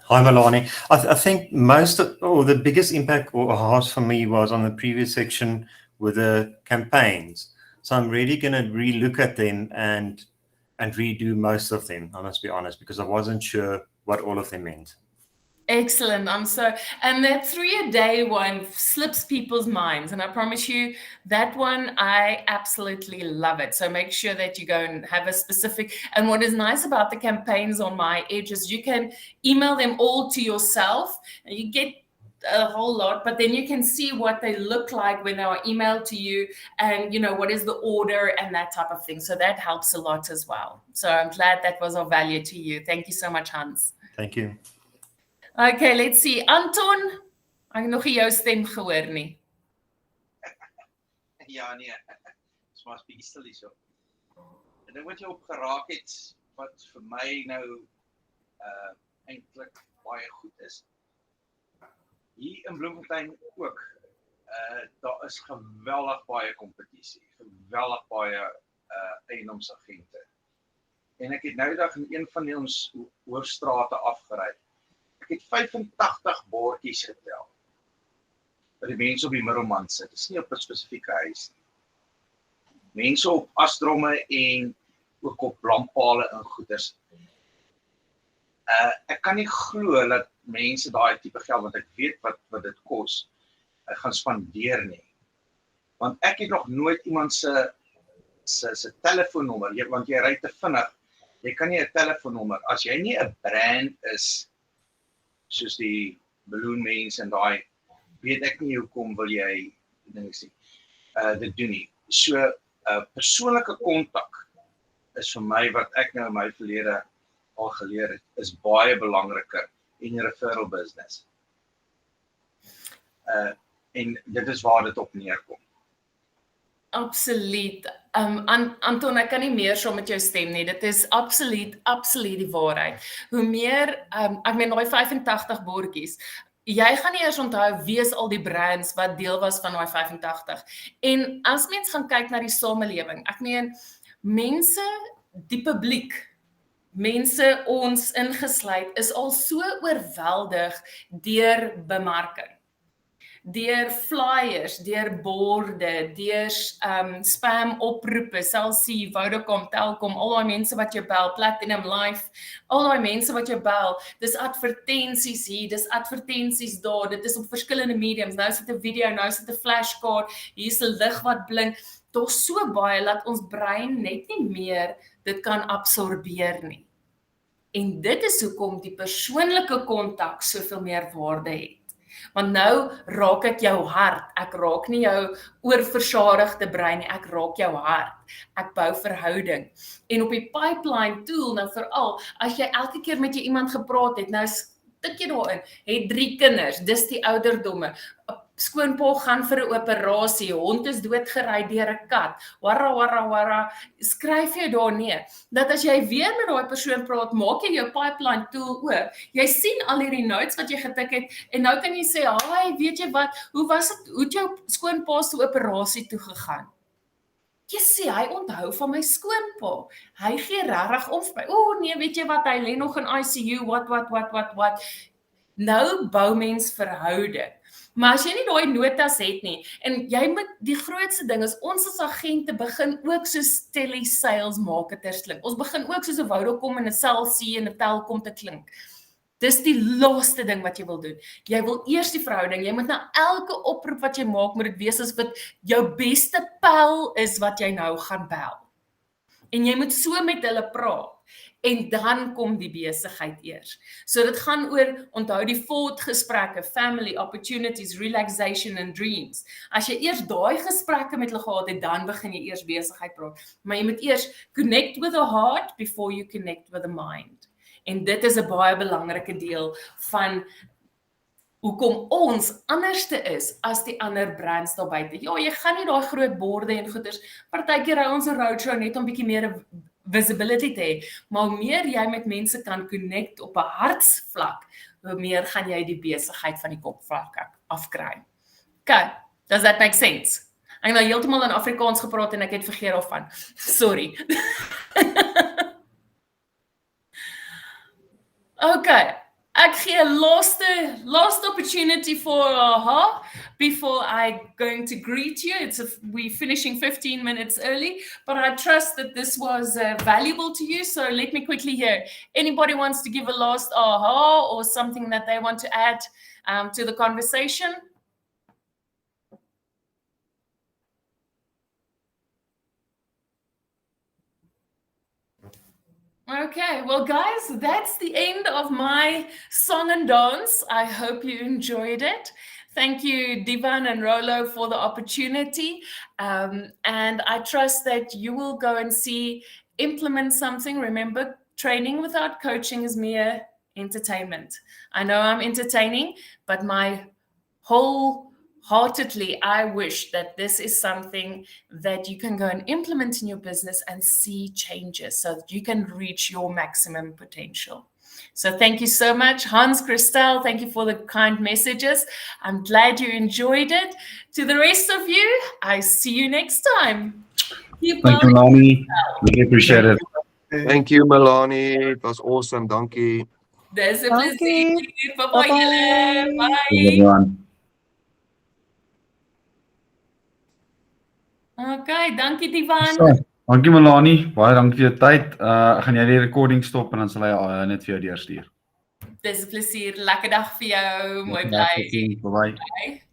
Hi, Melanie. I think most of, or the biggest impact or harsh for me was on the previous section with the campaigns. So I'm really going to re-look at them and redo most of them, I must be honest, because I wasn't sure what all of them meant. Excellent. And that 3-a-day one slips people's minds. And I promise you that one, I absolutely love it. So make sure that you go and have a specific, and what is nice about the campaigns on My Edge is you can email them all to yourself and you get a whole lot, but then you can see what they look like when they are emailed to you and, what is the order and that type of thing. So that helps a lot as well. So I'm glad that was of value to you. Thank you so much, Hans. Thank you. Okay, let's see. Anton, ek het nog nie jou stem gehoor nie. Ja, nee. Dis maar 'n bietjie stil hierso. En ding wat jy opgeraak het wat vir my nou eintlik baie goed is. Hier in Bloemfontein ook. Daar is geweldig baie kompetisie, geweldig baie eiendomsagente. En ek het nou dag in een van ons hoofstrate afgery. Ek het 85 bordjies getel. Dat die mense op die middelman sit. Dit is nie op 'n spesifieke huis nie. Mense op asdromme en ook op lamppale en goeders. Ek kan nie glo dat mense daai tipe geld, want ek weet wat dit kos, gaan spandeer nie. Want ek het nog nooit iemand se telefoonnommer, want jy ry te vinnig, jy kan nie 'n telefoonnommer, as jy nie 'n brand is, soos die balloonmense en daai, weet ek nie hoekom wil jy dit doen nie. So, persoonlike kontak is vir my wat ek nou in my verlede al geleer het, is baie belangriker in referral business. En dit is waar dit op neerkom. Absoluut. Anton, ek kan nie meer saam met jou stem nie. Dit is absoluut die waarheid. Hoe meer, ek meen daai 85 bordjies, jy gaan nie eers onthou wie is al die brands wat deel was van daai 85. En as mens gaan kyk na die samelewing, ek meen, mense, die publiek, mense ons ingesluit, is al so oorweldig deur bemarking. Deur flyers, deur borde, deur spam oproepe, Cell-C, Vodacom, Telkom, al daai mense wat jou bel, Platinum Life, al daai mense wat jou bel, dis advertensies hier, dis advertensies daar, dit is op verskillende mediums, nou sit 'n video, nou sit 'n flashcard, hier is 'n lig wat blink, daar's so baie dat ons brein net nie meer dit kan absorbeer nie. En dit is hoekom die persoonlike kontak soveel meer waarde het. Want nou raak ek jou hart, ek raak nie jou oorversadigde brein nie, ek raak jou hart, ek bou verhouding. En op die pipeline tool, nou veral, as jy elke keer met jou iemand gepraat het, nou tik jy daarin, het 3 kinders, dis die ouderdomme, skoonpa gaan vir 'n operasie, hond is doodgery deur 'n kat, warra, skryf jy daar neer, dat as jy weer met daai persoon praat, maak jy jou pipeline tool oop, jy sien al hierdie notes wat jy getik het, en nou kan jy sê, "Haai, weet jy wat, hoe was dit, hoe het jou skoonpa se operasie toe gegaan?" Jy sê, hy onthou van my skoonpa, hy gee regtig om vir my, nee, weet jy wat, hy lê nog in ICU, wat, nou bou mens verhouding. Maar as jy nie daai notas het nie, en jy moet, die grootste ding is, ons as agente begin ook soos telesales marketers klink. Ons begin ook soos 'n Vodacom en 'n Cell-C en 'n Telkom te klink. Dis die laaste ding wat jy wil doen. Jy wil eers die verhouding, jy moet na elke oproep wat jy maak, moet dit wees as wat jou beste pel is wat jy nou gaan bel. En jy moet so met hulle praat. En dan kom die besigheid eers. So dit gaan oor, onthou die Ford gesprekke, family, opportunities, relaxation and dreams. As jy eers daai gesprekke met hulle gehad het, dan begin jy eers besigheid praat. Maar jy moet eers connect with the heart before you connect with the mind. En dit is 'n baie belangrike deel van hoekom ons anderste is as die ander brands daar buite. Ja, jy gaan nie daai groot borde en goeders, partykeer hou ons 'n roadshow net om bietjie meer visibility te hê, maar hoe meer jy met mense kan connect op 'n hartsvlak, hoe meer gaan jy die besigheid van die kopvlak afkry. Okay, does that make sense? Ek het nou heeltemal in Afrikaans gepraat en ek het vergeet daarvan. Sorry. Okay, ek gee 'n last opportunity for aha before I going to greet you. We're finishing 15 minutes early, but I trust that this was valuable to you. So let me quickly hear. Anybody wants to give a last aha or something that they want to add to the conversation? Okay, well, guys, that's the end of my song and dance. I hope you enjoyed it. Thank you, Divan and Rolo, for the opportunity. And I trust that you will go and implement something. Remember, training without coaching is mere entertainment. I know I'm entertaining, but my wholeheartedly, I wish that this is something that you can go and implement in your business and see changes so that you can reach your maximum potential. So thank you so much. Hans, Christelle, thank you for the kind messages. I'm glad you enjoyed it. To the rest of you, I see you next time. Thank you, Melanie. Really appreciate it. Thank you, Melanie. It was awesome. Dankie. Dis 'n Dankie. plesier. Bye-bye julle. Bye-bye. Bye. Everyone. Okay, dankie Divan. So, dankie Melanie, baie dankie vir jou tyd. Ek gaan jy die recording stop en dan sal hy net vir jou deurstuur. Dis 'n plesier. Lekker dag vir jou. Mooi Dankie, bly. Bye bye. Bye.